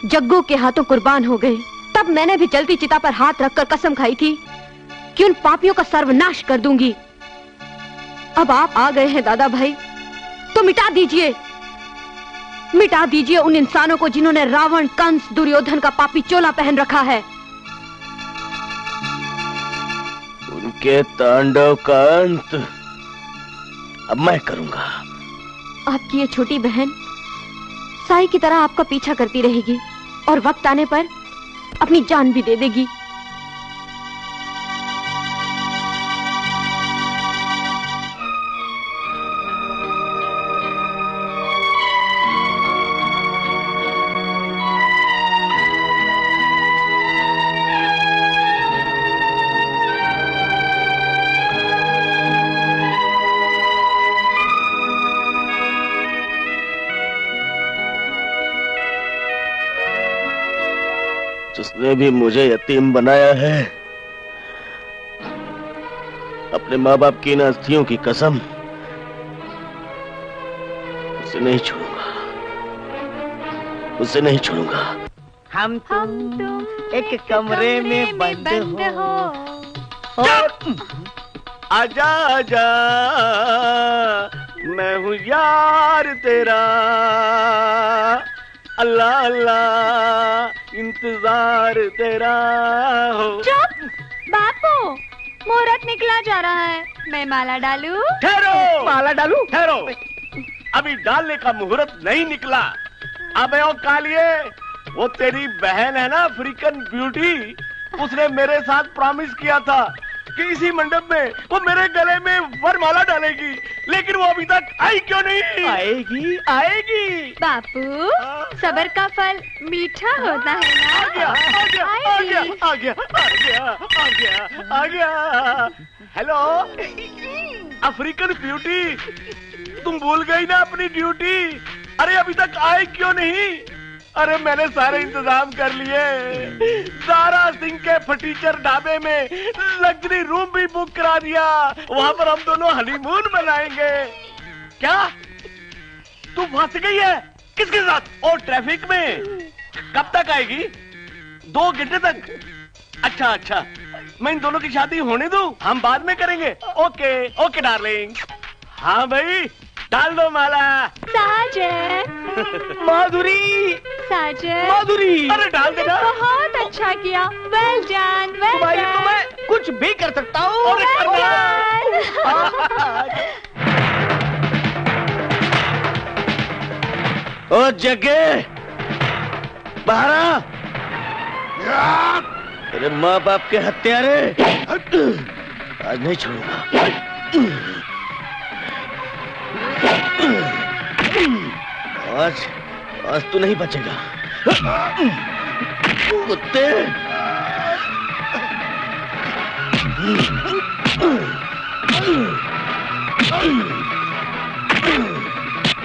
जग्गू के हाथों कुर्बान हो गए। तब मैंने भी जलती चिता पर हाथ रखकर कसम खाई थी कि उन पापियों का सर्वनाश कर दूंगी। अब आप आ गए हैं दादा भाई, तो मिटा दीजिए उन इंसानों को जिन्होंने रावण, कंस, दुर्योधन का पापी चोला पहन रखा है। उनके तांडव का अंत अब मैं करूंगा। आपकी ये छोटी बहन साई की तरह आपका पीछा करती रहेगी और वक्त आने पर अपनी जान भी दे देगी। जिसने भी मुझे यतीम बनाया है, अपने माँ बाप की इन अस्थियों की कसम, उसे नहीं छोड़ूंगा, उसे नहीं छोड़ूंगा। हम तुम एक कमरे में बंद हो। आजा आजा मैं हूँ यार तेरा, अल्लाह अल्लाह इंतजार तेरा हो। चुप बापू, मुहूर्त निकला जा रहा है, मैं माला डालूं? ठहरो, माला डालू? ठहरो, अभी डालने का मुहूर्त नहीं निकला। अबे ओ कालिए, वो तेरी बहन है ना अफ्रीकन ब्यूटी, उसने मेरे साथ प्रॉमिस किया था कि इसी मंडप में वो मेरे गले में वरमाला डालेगी, लेकिन वो अभी तक आई क्यों नहीं? आएगी आएगी। बापू, सब्र का फल मीठा होता है ना? आ गया, आ गया, आ गया, आ गया, आ गया, आ गया, आ गया। हेलो अफ्रीकन ब्यूटी, तुम भूल गई ना अपनी ड्यूटी? अरे अभी तक आए क्यों नहीं? अरे मैंने सारे इंतजाम कर लिए, दारा सिंह के फटीचर ढाबे में लग्जरी रूम भी बुक करा दिया, वहां पर हम दोनों हनीमून मनाएंगे। क्या तू फंस गई है? किसके साथ? और ट्रैफिक में? कब तक आएगी? 2 घंटे तक? अच्छा अच्छा, मैं इन दोनों की शादी होने दूं, हम बाद में करेंगे। Okay okay darling. हाँ भाई, डाल दो माला। साजन, माधुरी, साजन, माधुरी, अरे डाल देना। बहुत अच्छा किया, वेल डन, वेल तुम्हारी तो डन। मैं कुछ भी कर सकता हूँ। अरे करना। ओ जगे, बाहर आ। तेरे माँ बाप के हत्यारे, आज नहीं छोड़ूंगा। आज तू नहीं बचेगा कुत्ते।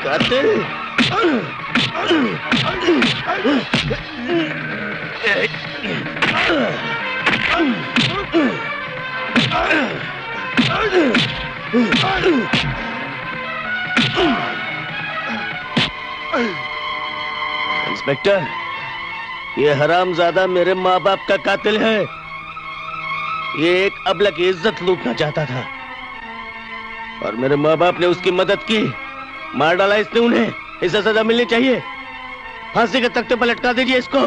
कातिल, इंस्पेक्टर, ये हरामजादा मेरे माँ बाप का कातिल है। ये एक अबला की इज्जत लूटना चाहता था और मेरे माँ बाप ने उसकी मदद की, मार डाला इसने उन्हें। इसे सजा मिलनी चाहिए। फांसी के तख्ते पर लटका दीजिए इसको।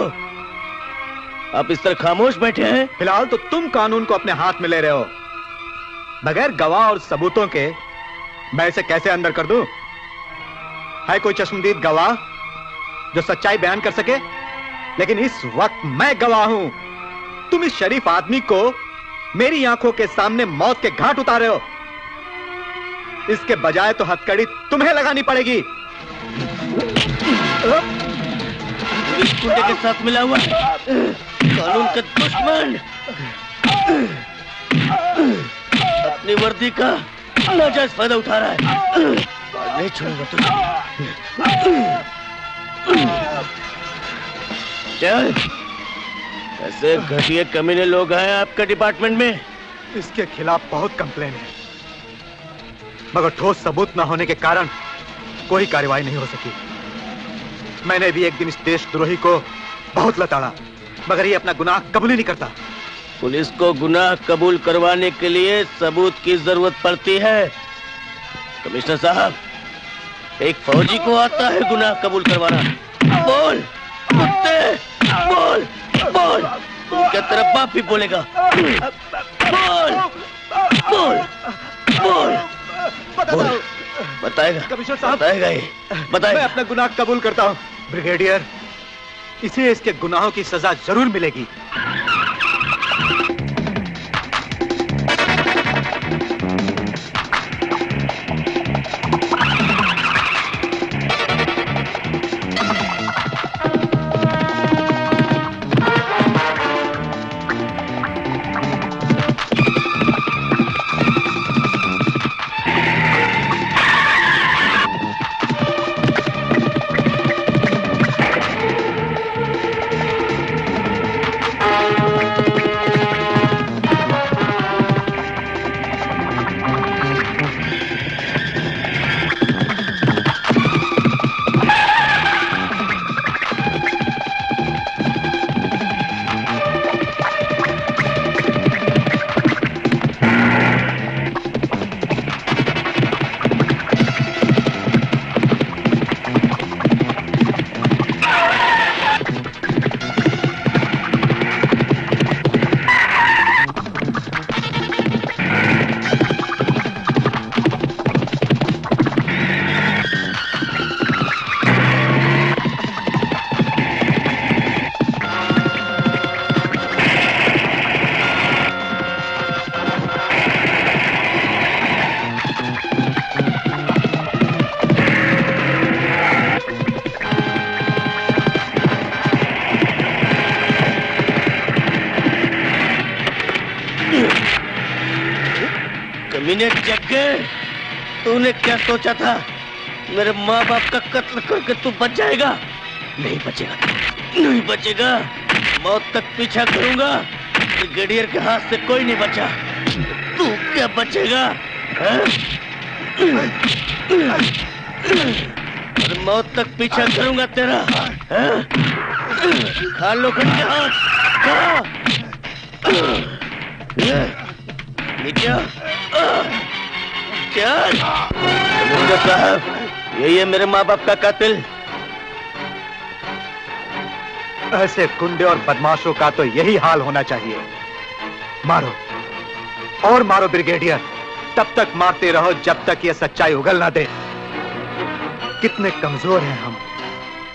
आप इस तरह खामोश बैठे हैं। फिलहाल तो तुम कानून को अपने हाथ में ले रहे हो। बगैर गवाह और सबूतों के मैं इसे कैसे अंदर कर दूं? है कोई चश्मदीद गवाह जो सच्चाई बयान कर सके? लेकिन इस वक्त मैं गवाह हूं। तुम इस शरीफ आदमी को मेरी आंखों के सामने मौत के घाट उतारे हो। इसके बजाय तो हथकड़ी तुम्हें लगानी पड़ेगी। इस गुंडे के साथ मिला हुआ कानून का दुश्मन अपनी वर्दी का नाजायज फायदा उठा रहा है। नहीं छोड़ूंगा तुझे। चल, ऐसे घटिया कमीने लोग हैं आपके डिपार्टमेंट में। इसके खिलाफ बहुत कंप्लेन है, मगर ठोस सबूत न होने के कारण कोई कार्रवाई नहीं हो सकी। मैंने भी एक दिन इस देशद्रोही को बहुत लताड़ा, मगर ये अपना गुनाह कबूल ही नहीं करता। पुलिस को गुनाह कबूल करवाने के लिए सबूत की जरूरत पड़ती है। कमिश्नर साहब, एक फौजी को आता है गुनाह कबूल करवाना। बोल कुत्ते, बोल बोल, उनके तरफ बाप भी बोलेगा। बोल बोल बोल, बोल। बताएगा कमिश्नर साहब, बताएगा ही बताएगा। मैं अपना गुनाह कबूल करता हूं। ब्रिगेडियर, इसे इसके गुनाहों की सजा जरूर मिलेगी। कमीने जग्गे, तूने क्या सोचा था? मेरे माँ बाप का कत्ल करके तू बच जाएगा? नहीं बचेगा, नहीं बचेगा। मौत तक पीछा करूंगा, ब्रिगेडियर के हाथ से कोई नहीं बचा। तू क्या बचेगा? और मौत तक पीछा करूंगा तेरा। खा लो खंड के हाथ, खा। नीचे क्या साहब, यही है मेरे माँ बाप का कातिल। ऐसे गुंडे और बदमाशों का तो यही हाल होना चाहिए। मारो और मारो ब्रिगेडियर, तब तक मारते रहो जब तक ये सच्चाई उगल ना दे। कितने कमजोर हैं हम।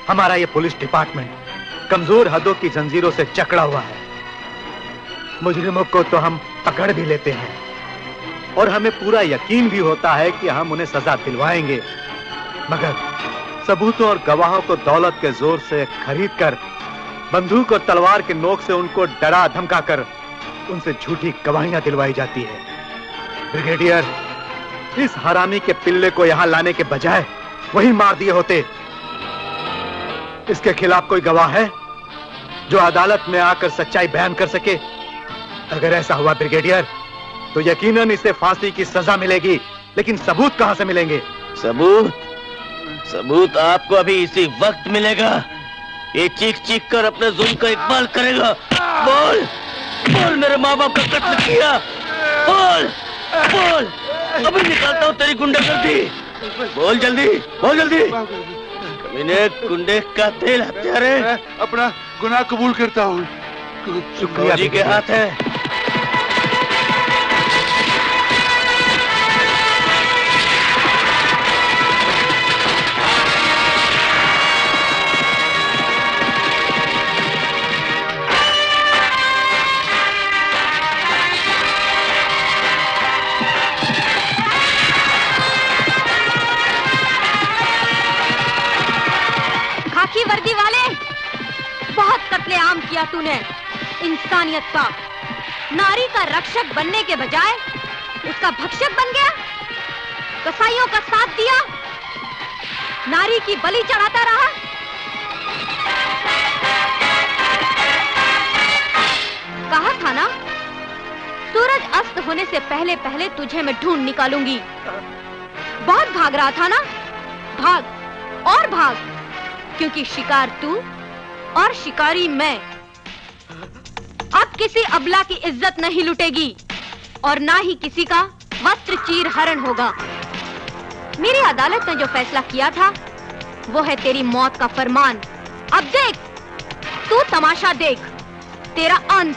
हमारा ये पुलिस डिपार्टमेंट कमजोर हदों की जंजीरों से जकड़ा हुआ है। मुजरिमों को तो हम पकड़ भी लेते हैं और हमें पूरा यकीन भी होता है कि हम उन्हें सजा दिलवाएंगे, मगर सबूतों और गवाहों को दौलत के जोर से खरीद कर, बंदूक और तलवार के नोक से उनको डरा धमका कर उनसे झूठी गवाहियां दिलवाई जाती है। ब्रिगेडियर, इस हरामी के पिल्ले को यहां लाने के बजाय वही मार दिए होते। इसके खिलाफ कोई गवाह है जो अदालत में आकर सच्चाई बयान कर सके? अगर ऐसा हुआ ब्रिगेडियर, तो यकीनन इसे फांसी की सजा मिलेगी, लेकिन सबूत कहां से मिलेंगे? सबूत आपको अभी इसी वक्त मिलेगा। ये चीख चीख कर अपने जुल्म का इकबाल करेगा। बोल बोल, मेरे माँ बाप का कत्ल किया। बोल बोल, अभी निकालता हूँ तेरी गुंडागर्दी। बोल जल्दी, बोल जल्दी। कमीने, गुंडे, कातिल, हत्यारे। अपना गुनाह कबूल करता हूँ। शुक्रिया जी के हाथ है। खाकी वर्दी वाले, बहुत कत्लेआम किया तूने। इंसानियत का, नारी का रक्षक बनने के बजाय उसका भक्षक बन गया। कसाईयों का साथ दिया, नारी की बलि चढ़ाता रहा। कहा था ना, सूरज अस्त होने से पहले पहले तुझे मैं ढूंढ निकालूंगी। बहुत भाग रहा था ना, भाग और भाग, क्योंकि शिकार तू और शिकारी मैं। अब किसी अबला की इज्जत नहीं लुटेगी और ना ही किसी का वस्त्र चीर हरण होगा। मेरी अदालत ने जो फैसला किया था वो है तेरी मौत का फरमान। अब देख, तू तमाशा देख, तेरा अंत।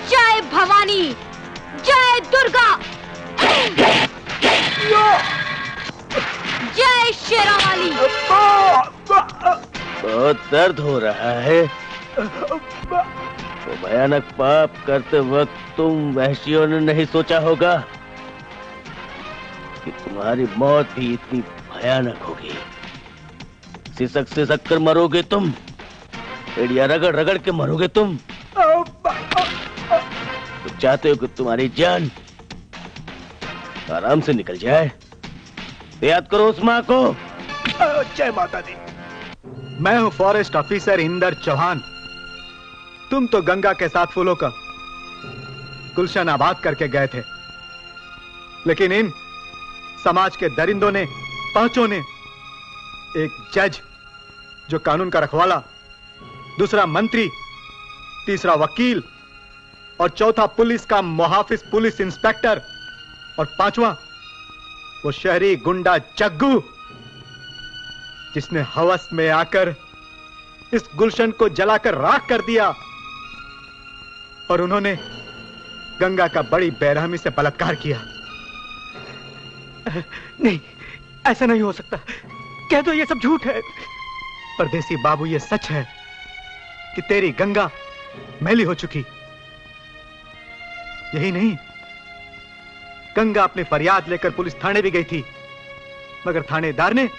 जय भवानी, जय दुर्गा, जय शेरावाली। बहुत दर्द हो रहा है। तो भयानक पाप करते वक्त तुम वहशियों ने नहीं सोचा होगा कि तुम्हारी मौत भी इतनी भयानक होगी। सिसक कर मरोगे तुम, एड़िया रगड़ रगड़ के मरोगे तुम। तो चाहते हो कि तुम्हारी जान आराम से निकल जाए? याद करो उस माँ को। जय माता दी। मैं हूं फॉरेस्ट ऑफिसर इंदर चौहान। तुम तो गंगा के साथ फूलों का गुलशन आबाद करके गए थे, लेकिन इन समाज के दरिंदों ने, पांचों ने, एक जज जो कानून का रखवाला, दूसरा मंत्री, तीसरा वकील और चौथा पुलिस का मुहाफिज पुलिस इंस्पेक्टर और पांचवा वो शहरी गुंडा जग्गू, जिसने हवस में आकर इस गुलशन को जलाकर राख कर दिया। और उन्होंने गंगा का बड़ी बेरहमी से बलात्कार किया। नहीं, ऐसा नहीं हो सकता। कह दो ये सब झूठ है। परदेसी बाबू, ये सच है कि तेरी गंगा मैली हो चुकी। यही नहीं, गंगा अपनी फरियाद लेकर पुलिस थाने भी गई थी, मगर थानेदार ने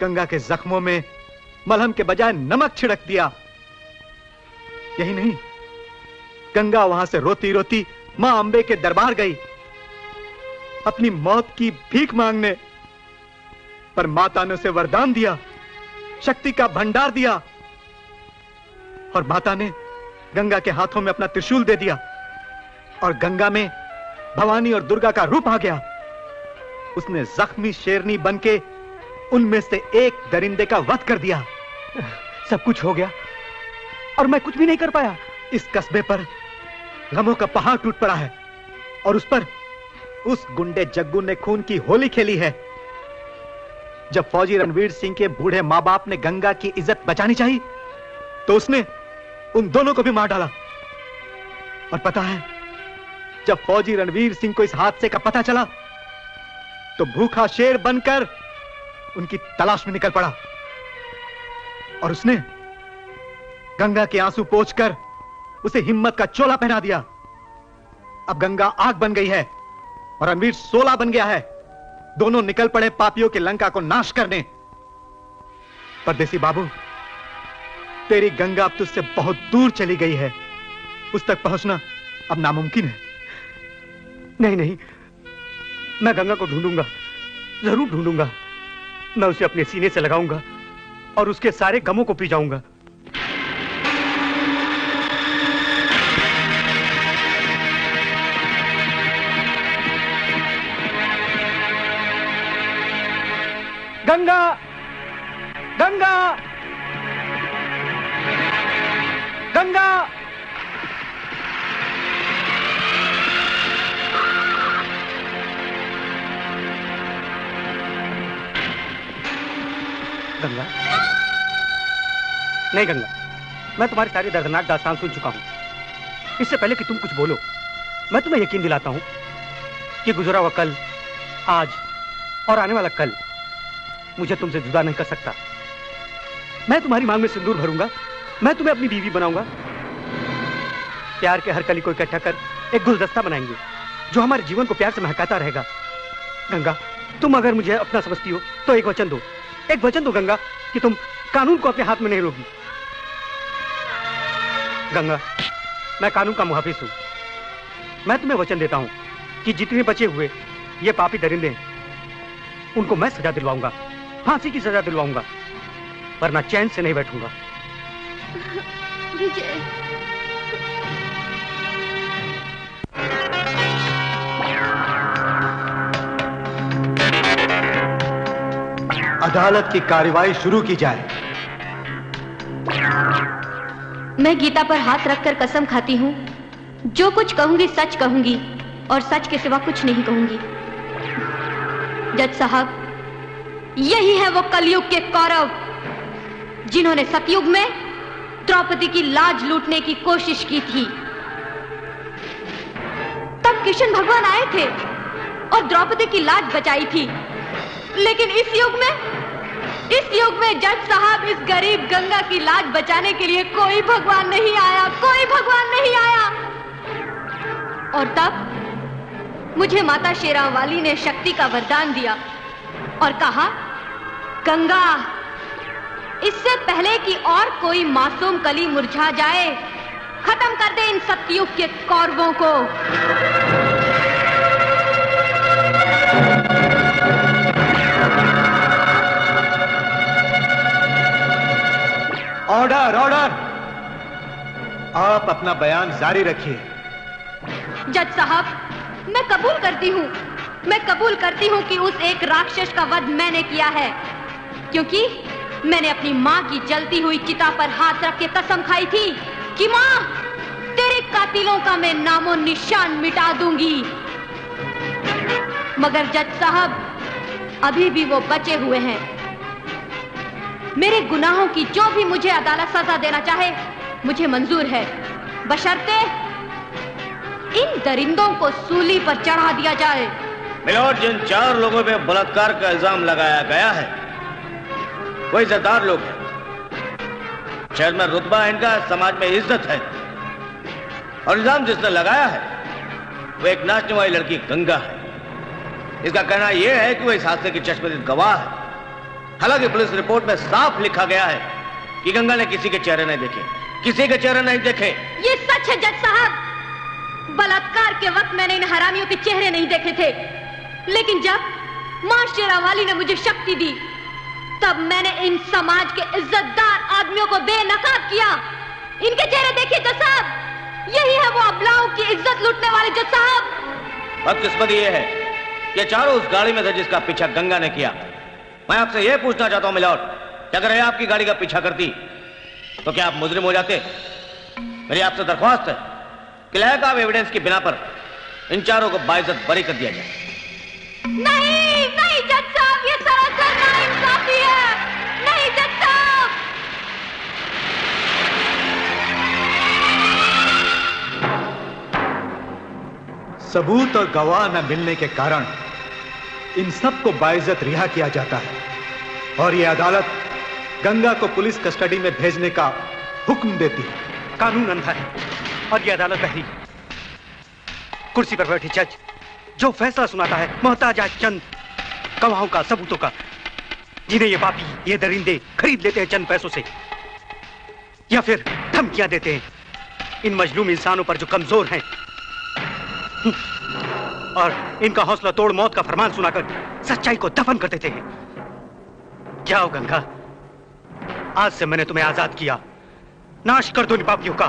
गंगा के जख्मों में मलहम के बजाय नमक छिड़क दिया। यही नहीं, गंगा वहां से रोती रोती मां अंबे के दरबार गई अपनी मौत की भीख मांगने, पर माता ने उसे वरदान दिया, शक्ति का भंडार दिया, और माता ने गंगा के हाथों में अपना त्रिशूल दे दिया, और गंगा में भवानी और दुर्गा का रूप आ गया। उसने जख्मी शेरनी बनके उनमें से एक दरिंदे का वध कर दिया। सब कुछ हो गया और मैं कुछ भी नहीं कर पाया। इस कस्बे पर गमों का पहाड़ टूट पड़ा है, और उस पर उस गुंडे जग्गू ने खून की होली खेली है। जब फौजी रणवीर सिंह के बूढ़े मां बाप ने गंगा की इज्जत बचानी चाहिए, तो उसने उन दोनों को भी मार डाला। और पता है, जब फौजी रणवीर सिंह को इस हादसे का पता चला, तो भूखा शेर बनकर उनकी तलाश में निकल पड़ा, और उसने गंगा के आंसू पोंछकर उसे हिम्मत का चोला पहना दिया। अब गंगा आग बन गई है और रणवीर सोला बन गया है। दोनों निकल पड़े पापियों की लंका को नाश करने। परदेसी बाबू, तेरी गंगा अब तुझसे बहुत दूर चली गई है। उस तक पहुंचना अब नामुमकिन है। नहीं नहीं, मैं गंगा को ढूंढूंगा, जरूर ढूंढूंगा। मैं उसे अपने सीने से लगाऊंगा और उसके सारे गमों को पी जाऊंगा। गंगा, गंगा, गंगा। गंगा, नहीं गंगा, मैं तुम्हारी सारी दर्दनाक दास्तान सुन चुका हूं। इससे पहले कि तुम कुछ बोलो, मैं तुम्हें यकीन दिलाता हूं कि गुजरा हुआ कल, आज और आने वाला कल मुझे तुमसे जुदा नहीं कर सकता। मैं तुम्हारी मांग में सिंदूर भरूंगा, मैं तुम्हें अपनी बीवी बनाऊंगा। प्यार के हर कली को इकट्ठा कर एक गुलदस्ता बनाएंगे जो हमारे जीवन को प्यार से महकाता रहेगा। गंगा, तुम अगर मुझे अपना समझती हो तो एक वचन दो, एक वचन दो गंगा, कि तुम कानून को अपने हाथ में नहीं लोगी। गंगा, मैं कानून का मुहाफिज हूं। मैं तुम्हें वचन देता हूं कि जितने बचे हुए ये पापी दरिंदे हैं, उनको मैं सजा दिलवाऊंगा, फांसी की सजा दिलवाऊंगा, वरना चैन से नहीं बैठूंगा। विजय, अदालत की कार्रवाई शुरू की जाए। मैं गीता पर हाथ रखकर कसम खाती हूँ, जो कुछ कहूंगी सच कहूंगी और सच के सिवा कुछ नहीं कहूंगी। जज साहब, यही है वो कलयुग के कौरव जिन्होंने सतयुग में द्रौपदी की लाज लूटने की कोशिश की थी। तब कृष्ण भगवान आए थे और द्रौपदी की लाज बचाई थी। लेकिन इस युग में जज साहब, इस गरीब गंगा की लाज बचाने के लिए कोई भगवान नहीं आया, कोई भगवान नहीं आया। और तब मुझे माता शेरावाली ने शक्ति का वरदान दिया और कहा, गंगा, इससे पहले कि और कोई मासूम कली मुरझा जाए, खत्म कर दे इन सतयुग के कौरवों को। Order, order. आप अपना बयान जारी रखिए। जज साहब, मैं कबूल करती हूँ कि उस एक राक्षस का वध मैंने किया है, क्योंकि मैंने अपनी माँ की जलती हुई चिता पर हाथ रख के कसम खाई थी कि माँ, तेरे कातिलों का मैं नामो निशान मिटा दूंगी। मगर जज साहब, अभी भी वो बचे हुए हैं। मेरे गुनाहों की जो भी मुझे अदालत सजा देना चाहे, मुझे मंजूर है, बशर्ते इन दरिंदों को सूली पर चढ़ा दिया जाए। मिलोड, जिन 4 लोगों पे बलात्कार का इल्जाम लगाया गया है वो इज्जतदार लोग हैं। शहर में रुतबा है इनका, समाज में इज्जत है। और इल्जाम जिसने लगाया है वो एक नाचने वाली लड़की गंगा है। इसका कहना यह है कि वो इस हादसे की चश्मदीद गवाह है। हालांकि पुलिस रिपोर्ट में साफ लिखा गया है कि गंगा ने किसी के चेहरे नहीं देखे, किसी के चेहरे नहीं देखे। ये सच है जज साहब। बलात्कार के वक्त मैंने इन हरामियों के चेहरे नहीं देखे थे। लेकिन जब मां शेरावाली ने मुझे शक्ति दी, तब मैंने इन समाज के इज्जतदार आदमियों को बेनकाब किया। इनके चेहरे देखिए जज साहब, यही है वो अबलाओं की इज्जत लूटने वाले जज साहब। बदकिस्मती ये है कि चारों उस गाड़ी में थे जिसका पीछा गंगा ने किया। मैं आपसे यह पूछना चाहता हूं मिलॉर्ड, कि अगर यह आपकी गाड़ी का पीछा करती तो क्या आप मुजरिम हो जाते? मेरी आपसे दरख्वास्त है कि लैक ऑफ एविडेंस की बिना पर इन चारों को बाइज्जत बरी कर दिया जाए। नहीं नहीं जज साहब, ये सरासर नाइंसाफी है। नहीं जज साहब। सबूत और गवाह न मिलने के कारण इन सबको बाइज्जत रिहा किया जाता है और यह अदालत गंगा को पुलिस कस्टडी में भेजने का हुक्म देती है। कानून अंधा है और यह अदालत बहरी। कुर्सी पर बैठे जज जो फैसला सुनाता है मोहताज है चंद गवाहों का, सबूतों का, जिन्हें ये पापी, ये दरिंदे खरीद लेते हैं चंद पैसों से, या फिर धमकियां देते हैं इन मजलूम इंसानों पर जो कमजोर हैं, और इनका हौसला तोड़ मौत का फरमान सुनाकर सच्चाई को दफन कर देते हैं। जाओ गंगा, आज से मैंने तुम्हें आजाद किया। नाश कर दो इन पापियों का,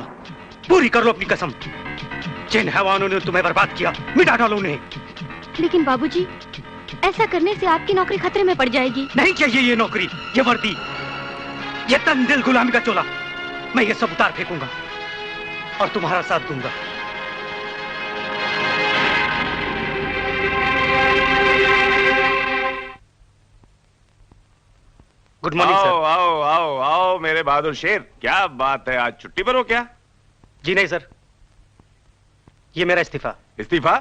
पूरी कर लो अपनी कसम। जिन हैवानों ने तुम्हें बर्बाद किया, मिटा डालो उन्हें। लेकिन बाबूजी, ऐसा करने से आपकी नौकरी खतरे में पड़ जाएगी। नहीं चाहिए ये नौकरी, ये वर्दी, ये तन दिल गुलामी का चोला। मैं ये सब उतार फेंकूंगा और तुम्हारा साथ दूंगा। Good morning sir. आओ आओ आओ आओ मेरे बहादुर शेर, क्या बात है, आज छुट्टी पर हो क्या? जी नहीं सर, ये मेरा इस्तीफा। इस्तीफा?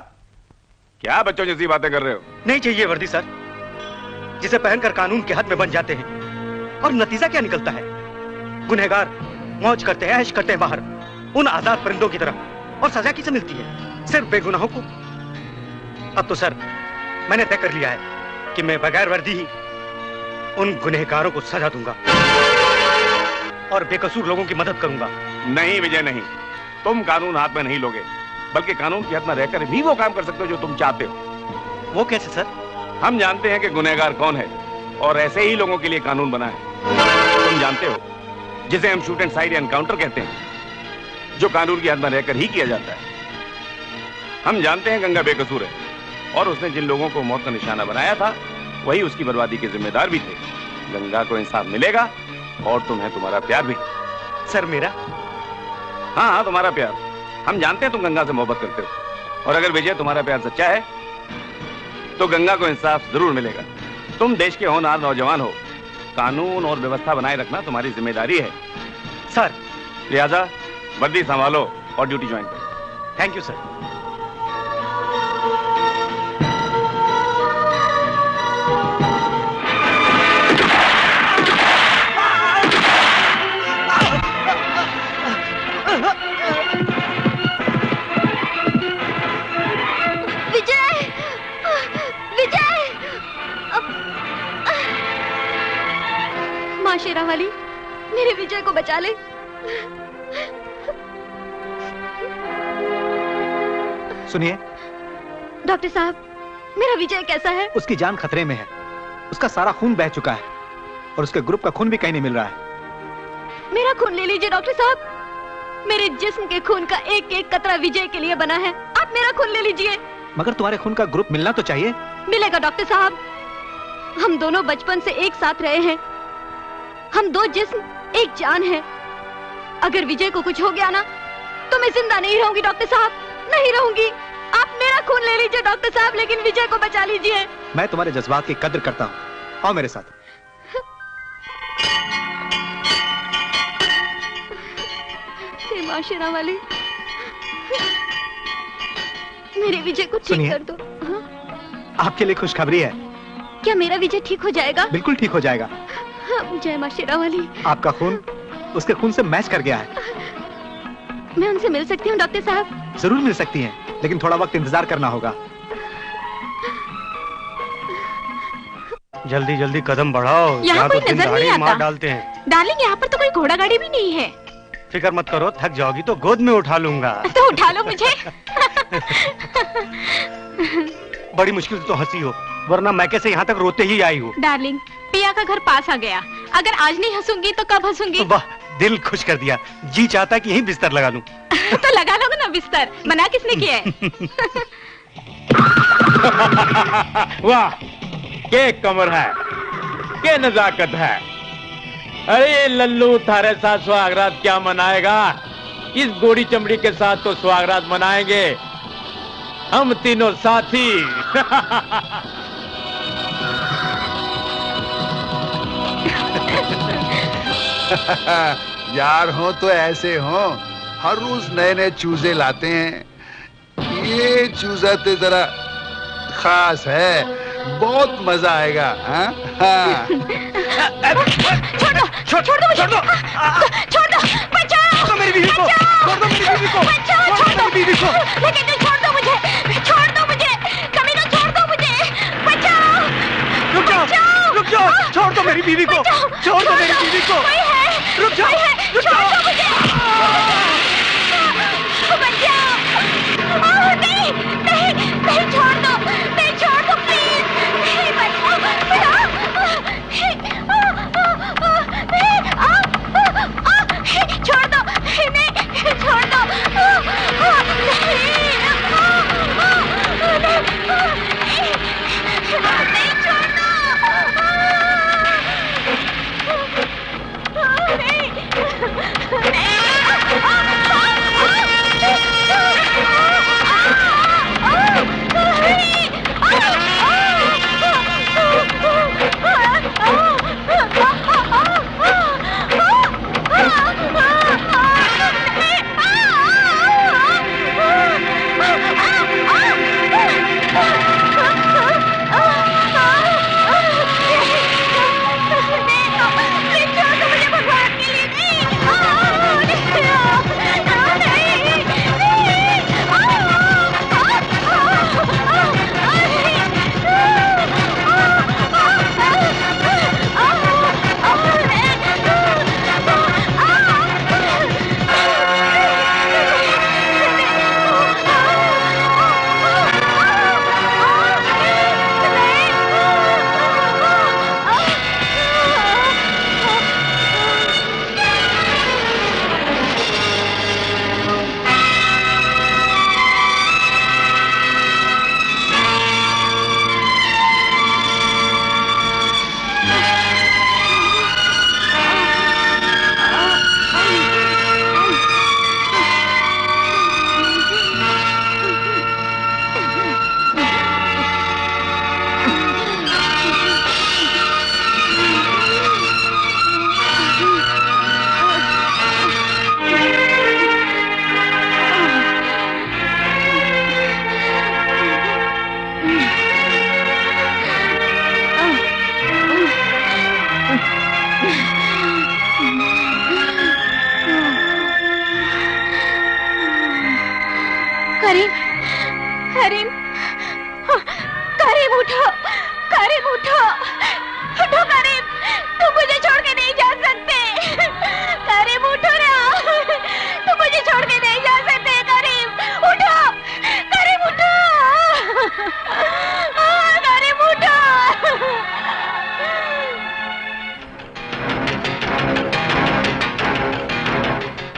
क्या बच्चों जैसी बातें कर रहे हो? नहीं चाहिए वर्दी सर, जिसे पहनकर कानून के हद में बन जाते हैं। और नतीजा क्या निकलता है? गुनहगार मौज करते हैं, ऐश करते हैं बाहर उन आजाद परिंदों की तरह, और सजा किसे मिलती है? सिर्फ बेगुनाहों को। अब तो सर मैंने तय कर लिया है कि मैं बगैर वर्दी ही उन गुनहगारों को सजा दूंगा और बेकसूर लोगों की मदद करूंगा। नहीं विजय नहीं, तुम कानून हाथ में नहीं लोगे, बल्कि कानून की हद में रहकर भी वो काम कर सकते हो जो तुम चाहते हो। वो कैसे सर? हम जानते हैं कि गुनहगार कौन है और ऐसे ही लोगों के लिए कानून बना है। तुम जानते हो जिसे हम शूट एंड साइड एनकाउंटर कहते हैं, जो कानून की हद में रहकर ही किया जाता है। हम जानते हैं गंगा बेकसूर है और उसने जिन लोगों को मौत का निशाना बनाया था वही उसकी बर्बादी के जिम्मेदार भी थे। गंगा को इंसाफ मिलेगा और तुम्हें तुम्हारा प्यार भी। सर मेरा? हाँ हाँ तुम्हारा प्यार। हम जानते हैं तुम गंगा से मोहब्बत करते हो और अगर विजय तुम्हारा प्यार सच्चा है तो गंगा को इंसाफ जरूर मिलेगा। तुम देश के होनहार नौजवान हो, कानून और व्यवस्था बनाए रखना तुम्हारी जिम्मेदारी है सर। लिहाजा वर्दी संभालो और ड्यूटी ज्वाइन करो। Thank you sir. शेरावाली, मेरे विजय को बचा ले। सुनिए डॉक्टर साहब, मेरा विजय कैसा है? उसकी जान खतरे में है। उसका सारा खून बह चुका है और उसके ग्रुप का खून भी कहीं नहीं मिल रहा है। मेरा खून ले लीजिए डॉक्टर साहब। मेरे जिस्म के खून का एक एक कतरा विजय के लिए बना है। आप मेरा खून ले लीजिए। मगर तुम्हारे खून का ग्रुप मिलना तो चाहिए। मिलेगा डॉक्टर साहब। हम दोनों बचपन से एक साथ रहे हैं। हम दो जिस्म एक जान है। अगर विजय को कुछ हो गया ना तो मैं जिंदा नहीं रहूंगी डॉक्टर साहब, नहीं रहूंगी। आप मेरा खून ले लीजिए डॉक्टर साहब, लेकिन विजय को बचा लीजिए। मैं तुम्हारे जज्बात की कद्र करता हूँ। आओ मेरे साथ। मां शेरावाली, मेरे विजय को ठीक कर दो। आपके लिए खुशखबरी है। क्या मेरा विजय ठीक हो जाएगा? बिल्कुल ठीक हो जाएगा। जय मां शेरावाली। आपका खून उसके खून से मैच कर गया है। मैं उनसे मिल सकती हूँ डॉक्टर साहब? जरूर मिल सकती हैं, लेकिन थोड़ा वक्त इंतजार करना होगा। जल्दी जल्दी कदम बढ़ाओ, यहाँ कोई नजर नहीं आता। मार डालते हैं। डार्लिंग, यहाँ पर तो कोई घोड़ा गाड़ी भी नहीं है। फिक्र मत करो, थक जाओगी तो गोद में उठा लूंगा। तो उठा लो मुझे। बड़ी मुश्किल से तो हंसी हो, वरना मैं कैसे यहाँ तक रोते ही आई हूँ। डार्लिंग, पिया का घर पास आ गया। अगर आज नहीं हंसूंगी तो कब हंसूंगी? वाह, दिल खुश कर दिया। जी चाहता कि यहीं बिस्तर लगा लूं। तो लगा लोगे ना बिस्तर, मना किसने किया है? वाह, क्या कमर है, क्या नजाकत है। अरे लल्लू, थारे साथ सुहागरात क्या मनाएगा? इस गोरी चमड़ी के साथ तो सुहागरात मनाएंगे हम तीनों साथी। यार हो तो ऐसे हो, हर रोज नए नए चूजे लाते हैं। ये चूजा तो जरा खास है, बहुत मजा आएगा। छोड़ दो मुझे, छोड़ दो, बचाओ मेरी बीवी को, छोड़ दो मेरी बीवी को, बचाओ, छोड़ दो बीवी को, लेकिन छोड़ दो मुझे, कभी ना छोड़ दो मुझे, बचाओ, रुक जाओ, छोड़ दो मेरी बीवी को, छोड़ दो मेरी बीवी को, रुक जाओ, छोड़ दो मुझे, बचाओ, नहीं, छोड़ दो प्लीज, नहीं, बचाओ, छोड़ दो, नहीं, छोड़ दो,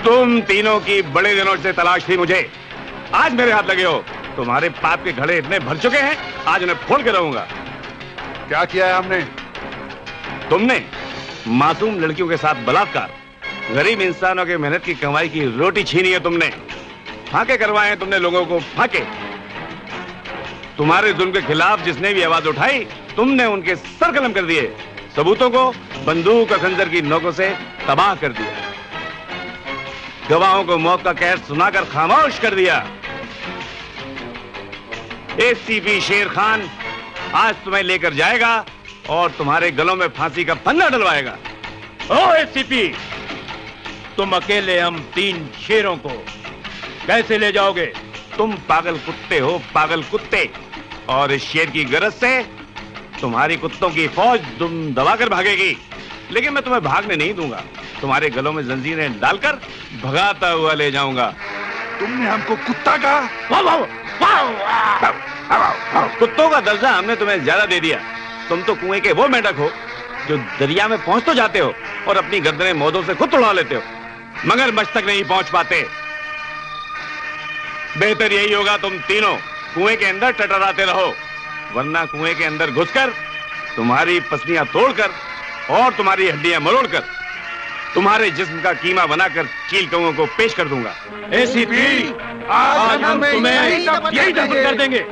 तुम तीनों की बड़े दिनों से तलाश थी मुझे, आज मेरे हाथ लगे हो। तुम्हारे पाप के घड़े इतने भर चुके हैं, आज उन्हें फोड़ के रहूंगा। क्या किया है हमने? तुमने मासूम लड़कियों के साथ बलात्कार, गरीब इंसानों के मेहनत की कमाई की रोटी छीनी है तुमने, फांके करवाए हैं तुमने लोगों को, फांके। तुम्हारे जुल्म के खिलाफ जिसने भी आवाज उठाई, तुमने उनके सर कलम कर दिए, सबूतों को बंदूक और खंजर की नोकों से तबाह कर दिया, गवाहों को मौत का कहर सुनाकर खामोश कर दिया। एसीपी शेर खान आज तुम्हें लेकर जाएगा और तुम्हारे गलों में फांसी का फंदा डलवाएगा। ओ एसीपी, तुम अकेले हम 3 शेरों को कैसे ले जाओगे? तुम पागल कुत्ते हो, पागल कुत्ते, और इस शेर की गरज से तुम्हारी कुत्तों की फौज तुम दबाकर भागेगी, लेकिन मैं तुम्हें भागने नहीं दूंगा, तुम्हारे गलों में जंजीरें डालकर भगाता हुआ ले जाऊंगा। तुमने हमको कुत्ता कहा? वाह वाह वाह वाह। कुत्तों का दर्जा हमने तुम्हें ज्यादा दे दिया। तुम तो कुएं के वो मेंढक हो जो दरिया में पहुंच तो जाते हो और अपनी गर्दनें मौतों से खुद उड़ा लेते हो, मगर मच तक नहीं पहुंच पाते। बेहतर यही होगा तुम तीनों कुएं के अंदर टटराते रहो, वरना कुएं के अंदर घुसकर तुम्हारी पसलियां तोड़कर और तुम्हारी हड्डियां मरोड़कर तुम्हारे जिस्म का कीमा बनाकर चील कौओं को पेश कर दूंगा। एसीपी, आज हम तुम्हें यही दफन कर देंगे।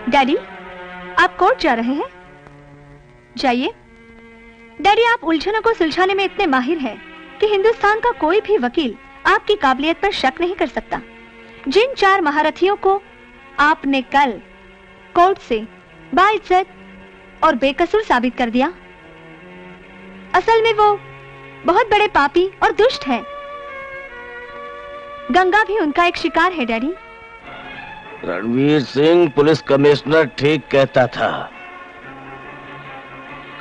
डैडी, आप कोर्ट जा रहे हैं? जाइए। डैडी, आप उलझनों को सुलझाने में इतने माहिर हैं कि हिंदुस्तान का कोई भी वकील आपकी काबिलियत पर शक नहीं कर सकता। जिन 4 महारथियों को आपने कल कोर्ट से बाइज्जत और बेकसूर साबित कर दिया, असल में वो बहुत बड़े पापी और दुष्ट हैं। गंगा भी उनका एक शिकार है daddy. Ranveer Singh police commissioner ठीक कहता था,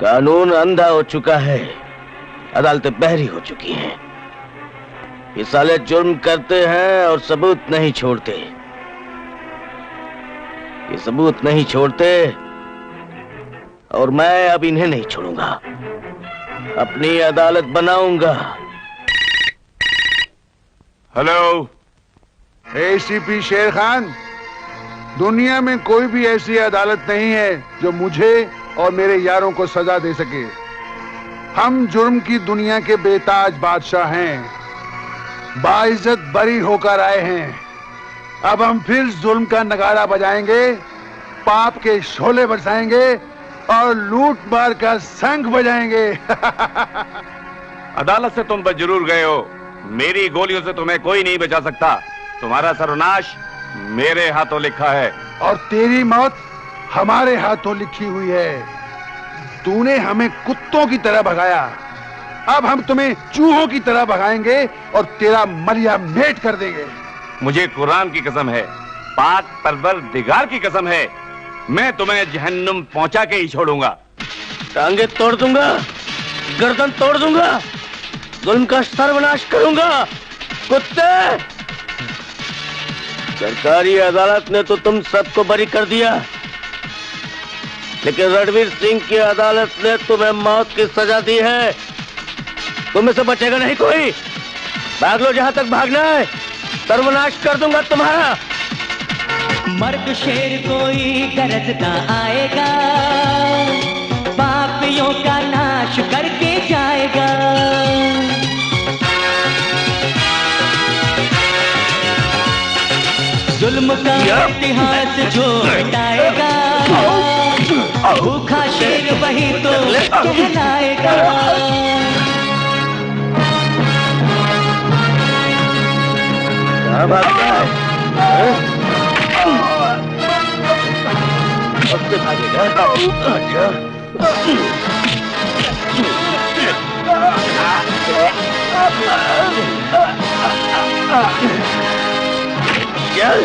कानून अंधा हो चुका है, अदालतें बहरी हो चुकी हैं। ये साले जुर्म करते हैं और सबूत नहीं छोड़ते। ये सबूत नहीं छोड़ते और मैं अब इन्हें नहीं छोड़ूंगा, अपनी अदालत बनाऊंगा। हेलो, एसीपी शेर खान, दुनिया में कोई भी ऐसी अदालत नहीं है जो मुझे और मेरे यारों को सजा दे सके। हम जुर्म की दुनिया के बेताज बादशाह हैं, बाइज्जत बरी होकर आए हैं। अब हम फिर जुर्म का नगाड़ा बजाएंगे, पाप के शोले बरसाएंगे और लूट मार का शंख बजाएंगे। अदालत से तुम बच जरूर गए हो, मेरी गोलियों से तुम्हें कोई नहीं बचा सकता। तुम्हारा सर्वनाश मेरे हाथों लिखा है और तेरी मौत हमारे हाथों लिखी हुई है। तूने हमें कुत्तों की तरह भगाया, अब हम तुम्हें चूहों की तरह भगाएंगे और तेरा मलिया मेट कर देंगे। मुझे कुरान की कसम है, पाक परवरदिगार की कसम है, मैं तुम्हें जहन्नुम पहुंचा के ही छोड़ूंगा। टांगे तोड़ दूंगा, गर्दन तोड़ दूंगा, जुल्म का सर्वनाश करूंगा। कुत्ते, सरकारी अदालत ने तो तुम सबको बरी कर दिया, लेकिन रणवीर सिंह की अदालत ने तुम्हें मौत की सजा दी है। तुम्हें से बचेगा नहीं कोई। भाग लो जहां तक भागना है, सर्वनाश कर दूंगा तुम्हारा। मर्द शेर कोई गरज ना आएगा, पापियों का नाश करके जाएगा। जुल्म का इतिहास जो मिटाएगा, भूखा शेर वही तो कहलाएगा। कहाँ भागता है? उससे भागेगा? अच्छा। चल।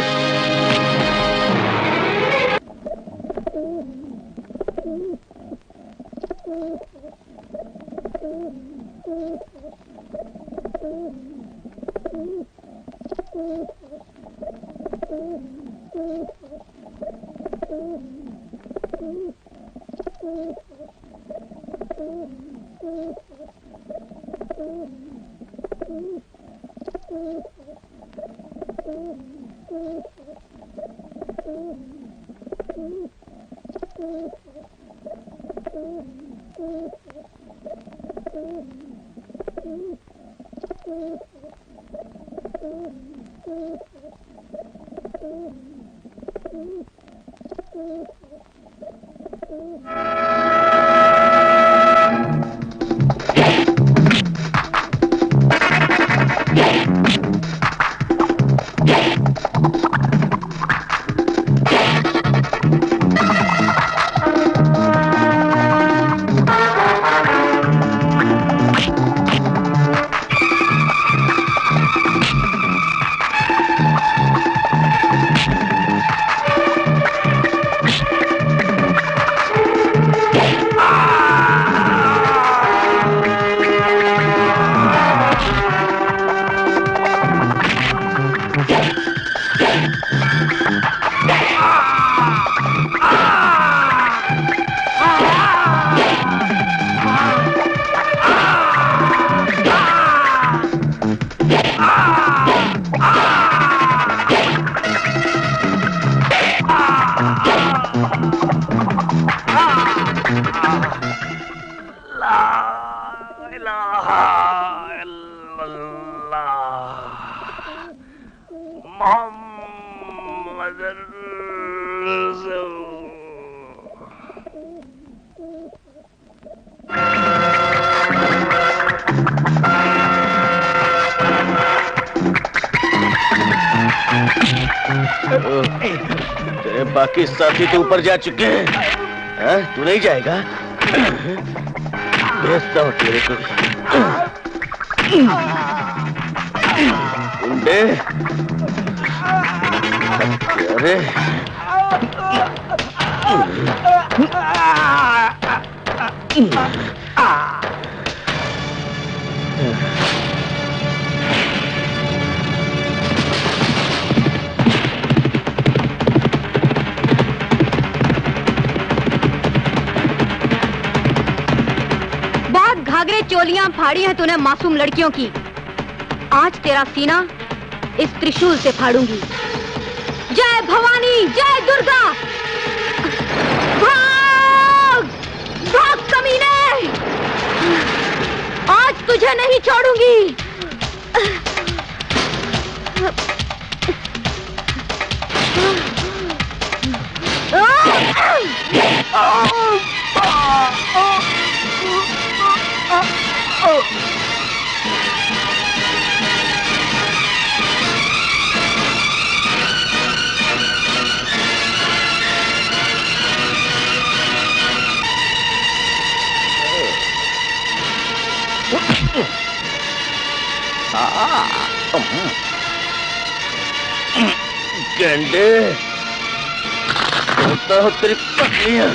तेरे बाकी साथी तो ऊपर जा चुके हैं, तू नहीं जाएगा? भेजता हूँ तेरे को। गुंडे, अरे घाघरे चोलियां फाड़ी हैं तूने मासूम लड़कियों की, आज तेरा सीना इस त्रिशूल से फाड़ूंगी। जय भवानी, जय दुर्गा। भाग भाग कमीने, आज तुझे नहीं छोड़ूंगी। गंडे होता हो तेरी पत्नियां।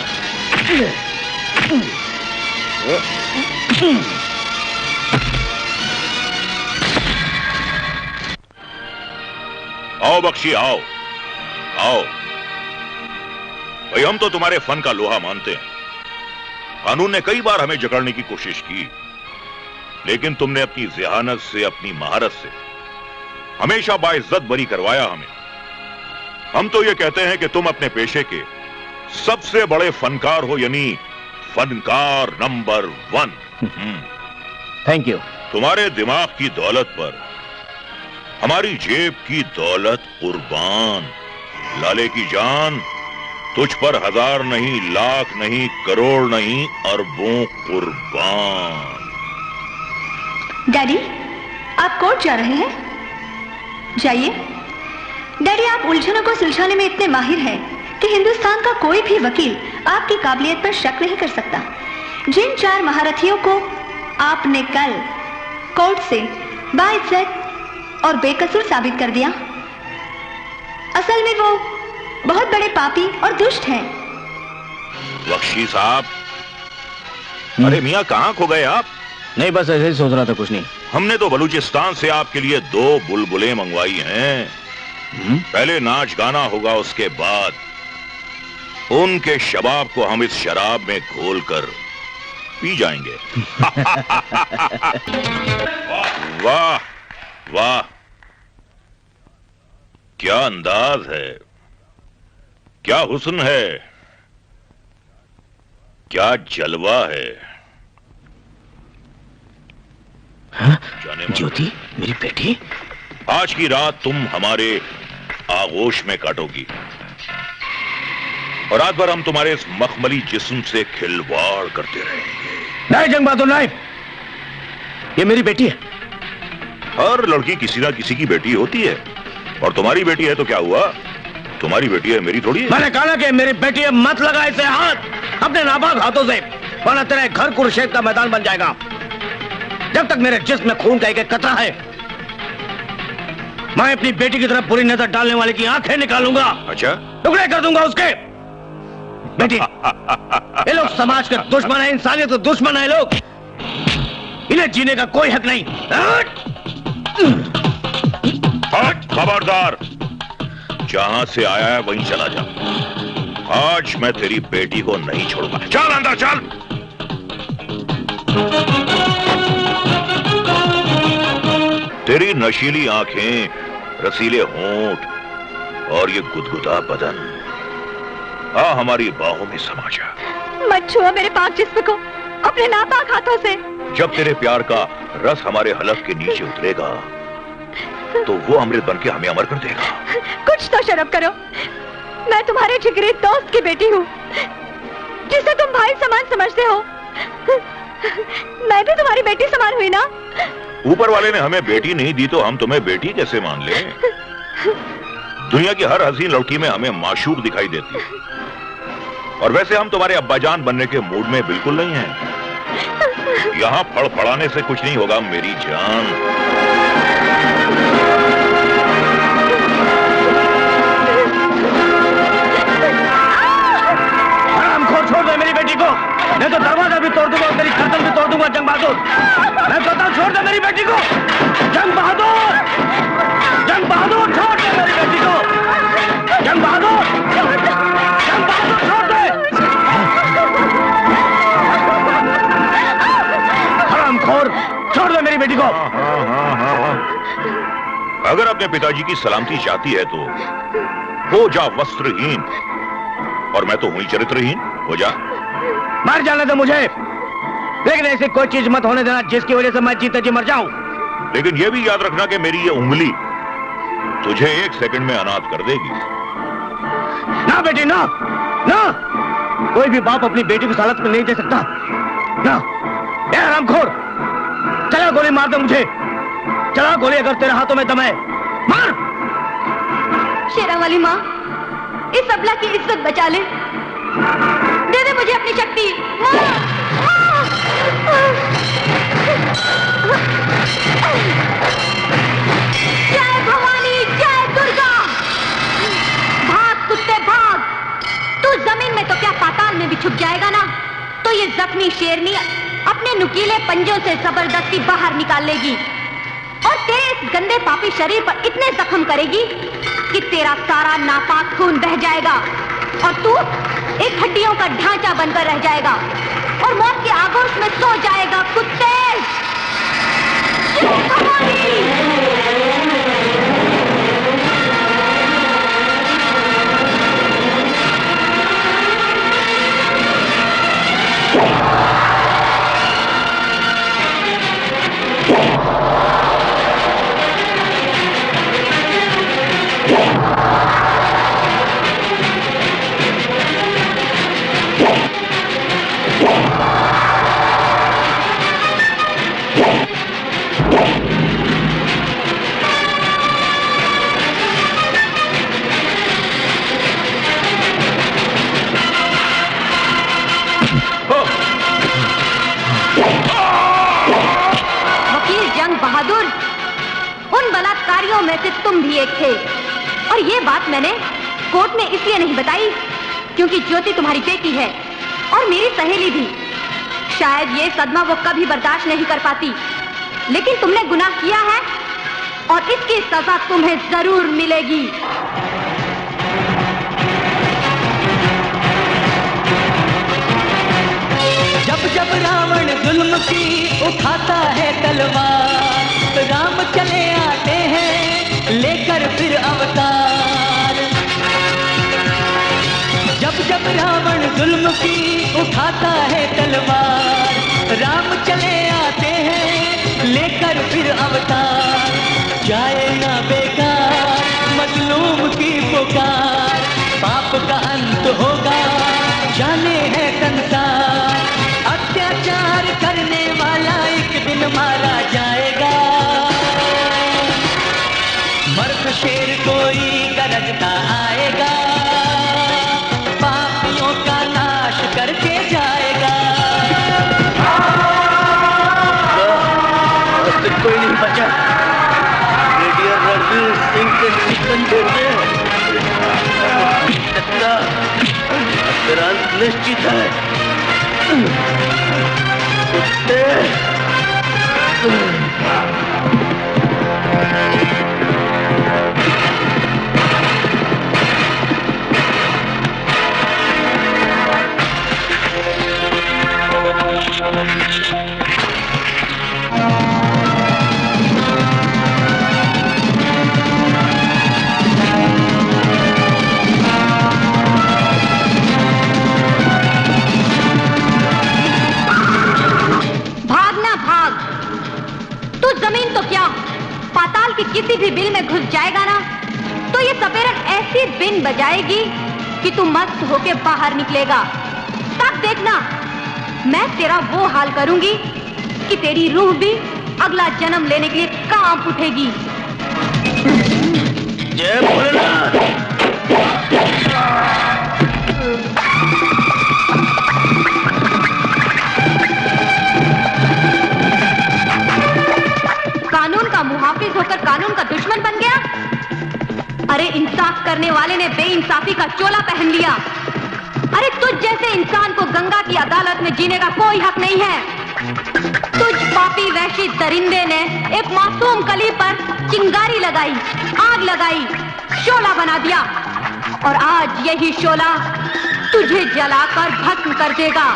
आओ बख्शी, आओ आओ। भाई हम तो तुम्हारे फन का लोहा मानते हैं। कानून ने कई बार हमें जकड़ने की कोशिश की, लेकिन तुमने अपनी ज़हानत से, अपनी महारत से हमेशा बाइज्जत बरी करवाया हमें। हम तो ये कहते हैं कि तुम अपने पेशे के सबसे बड़े फनकार हो, यानी फनकार नंबर 1। Thank you. तुम्हारे दिमाग की दौलत पर हमारी जेब की दौलत कुर्बान। लाले की जान तुझ पर 1000 नहीं, लाख नहीं, करोड़ नहीं, अरबों कुर्बान। डैडी, आप कोर्ट जा रहे हैं? जाइए। डैडी, आप उलझनों को सुलझाने में इतने माहिर हैं कि हिंदुस्तान का कोई भी वकील आपकी काबिलियत पर शक नहीं कर सकता। जिन 4 महारथियों को आपने कल कोर्ट से बाइज्जत और बेकसूर साबित कर दिया, असल में वो बहुत बड़े पापी और दुष्ट हैं। बख्शी साहब, अरे मियां कहां खो गए आप? नहीं, बस ऐसे ही सोच रहा था, कुछ नहीं। हमने तो बलूचिस्तान से आपके लिए 2 बुलबुलें मंगवाई हैं। पहले नाच गाना होगा, उसके बाद उनके शबाब को हम इस शराब में घोलकर पी जाएंगे। वाह वाह, क्या अंदाज है, क्या हुस्न है, क्या जलवा है। ज्योति, मेरी बेटी, आज की रात तुम हमारे आगोश में काटोगी और रात भर हम तुम्हारे इस मखमली जिस्म से खिलवाड़ करते रहेंगे। नहीं जंग बहादुर, नहीं, ये मेरी बेटी है। हर लड़की किसी ना किसी की बेटी होती है, और तुम्हारी बेटी है तो क्या हुआ? तुम्हारी बेटी है, मेरी थोड़ी है। मैंने कहा कि मेरी बेटी है, मत लगा इसे हाथ अपने नापाक हाथों से, वरना तेरे घर कुरुक्षेत्र का मैदान बन जाएगा। जब तक मेरे जिस्म में खून का एक कतरा है, मैं अपनी बेटी की तरफ बुरी नजर डालने वाले की आंखें निकालूंगा। अच्छा? टुकड़े कर दूंगा उसके। बेटी, ये लोग समाज के दुश्मन है, इंसानियत के दुश्मन है लोग। इन्हें जीने का कोई हक नहीं। हट, खबरदार, जहां से आया है वहीं चला जा। आज मैं तेरी बेटी को नहीं छोड़ूंगा। चल अंदर चल। तेरी नशीली आंखें, रसीले होंठ और ये गुदगुदा बदन, आ हमारी बाहों में समा जा। मत छुओ मेरे पाक जिस्म को अपने नापाक हाथों से। जब तेरे प्यार का रस हमारे हलक के नीचे उतरेगा तो वो अमृत बन के हमें अमर कर देगा। कुछ तो शर्म करो। मैं तुम्हारे जिगरी दोस्त की बेटी हूँ, जिसे तुम भाई समान समझते हो। मैं भी तुम्हारी बेटी समान हुई ना। ऊपर वाले ने हमें बेटी नहीं दी तो हम तुम्हें बेटी कैसे मान लें? दुनिया की हर हसीन लड़की में हमें माशूक दिखाई देती है, और वैसे हम तुम्हारे अब्बाजान बनने के मूड में बिल्कुल नहीं हैं। यहाँ फड़फड़ाने से कुछ नहीं होगा मेरी जान। हरामखोर, छोड़ दे मेरी बेटी को, मैं तो दरवाजा भी तोड़ दूंगा और तेरी गर्दन भी तोड़ दूंगा। जंग बहादुर, मैं कहता हूँ छोड़ दे मेरी बेटी को। जंग बहादुर, जंग बहादुर, छोड़ दे मेरी बेटी को। जंग बहादुर, जंग बहादुर, छोड़ दे। हरामखोर, छोड़ दे मेरी बेटी को। अगर अपने पिताजी की सलामती चाहती है तो हो जा वस्त्रहीन, और मैं तो हुई चरित्रहीन। हो जा। मर जाने दो मुझे, लेकिन ऐसी कोई चीज मत होने देना जिसकी वजह से मैं जीते जी मर जाऊं। लेकिन यह भी याद रखना कि मेरी ये उंगली तुझे 1 सेकंड में अनाथ कर देगी। ना बेटी ना, ना, कोई भी बाप अपनी बेटी को इस हालत में नहीं दे सकता ना। ए हरामखोर, चला गोली मार दे मुझे, चला गोली अगर तेरे हाथों में दम है, मार। शेरा वाली माँ, इस अबला की इज्जत बचा ले, दे दे मुझे अपनी शक्ति। जय भवानी, जय दुर्गा। भाग कुत्ते भाग, तू जमीन में तो क्या पाताल में भी छुप जाएगा ना, तो ये जख्मी शेरनी अपने नुकीले पंजों से जबरदस्ती बाहर निकाल लेगी और तेरे इस गंदे पापी शरीर पर इतने जख्म करेगी कि तेरा सारा नापाक खून बह जाएगा और तू एक हड्डियों का ढांचा बनकर रह जाएगा और मौत के आगोश में सो जाएगा। कुत्ते, में से तुम भी एक थे। और ये बात मैंने कोर्ट में इसलिए नहीं बताई क्योंकि ज्योति तुम्हारी बेटी है और मेरी सहेली भी। शायद ये सदमा वो कभी बर्दाश्त नहीं कर पाती, लेकिन तुमने गुनाह किया है और इसकी सजा तुम्हें जरूर मिलेगी। जब जब रावण जुल्म की उठाता है तलवार, राम चले आते हैं लेकर फिर अवतार। जब जब रावण जुल्म की उठाता है तलवार, राम चले आते हैं लेकर फिर अवतार। जाए ना बेकार मजलूम की पुकार, पाप का अंत होगा जाने है संसार। अत्याचार करने वाला एक दिन मारा जाएगा, मर्द शेर कोई गरजता आएगा, पापियों का नाश करके जाएगा। कोई नहीं बचा, ब्रिगेडियर रणवीर सिंह के निकंदे में तेरा निश्चित है। किसी भी बिल में घुस जाएगा ना तो ये सपेरन ऐसी बिन बजाएगी कि तू मस्त होके बाहर निकलेगा। तब देखना मैं तेरा वो हाल करूंगी कि तेरी रूह भी अगला जन्म लेने के लिए काम उठेगी। जय भोलेनाथ। कानून का मुहाफिज होकर कानून का दुश्मन बन गया। अरे इंसाफ करने वाले ने बेइंसाफी का चोला पहन लिया। अरे तुझ जैसे इंसान को गंगा की अदालत में जीने का कोई हक नहीं है। तुझ पापी वैशी दरिंदे ने एक मासूम कली पर चिंगारी लगाई, आग लगाई, शोला बना दिया और आज यही शोला तुझे जलाकर भस्म कर देगा।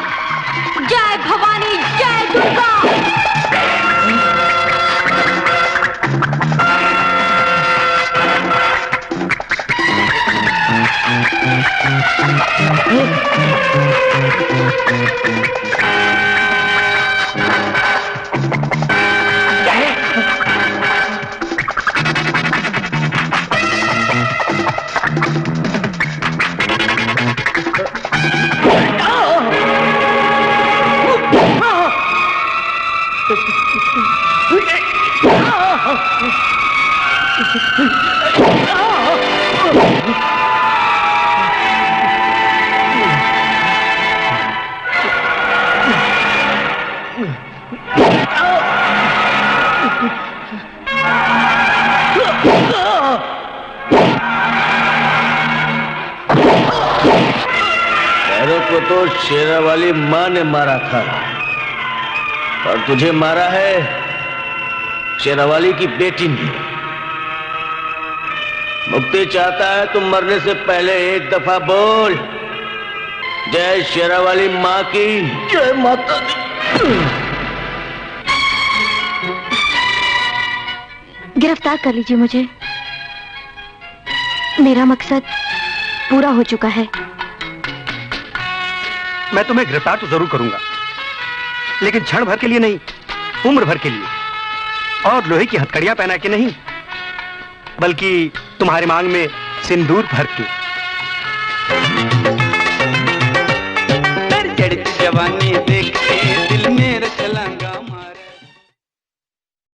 जय भवानी, जय दुर्गा। मेरे को तो शेरावाली माँ ने मारा था और तुझे मारा है शेरावाली की बेटी ने। मुक्ति चाहता है तुम मरने से पहले एक दफा बोल, जय शेरावाली माँ की जय माता दी। गिरफ्तार कर लीजिए मुझे, मेरा मकसद पूरा हो चुका है। मैं तुम्हें गिरफ्तार तो जरूर करूंगा, लेकिन क्षण भर के लिए नहीं, उम्र भर के लिए। और लोहे की हथकड़ियां पहना के नहीं, बल्कि तुम्हारे मांग में सिंदूर भर के। जवानी देख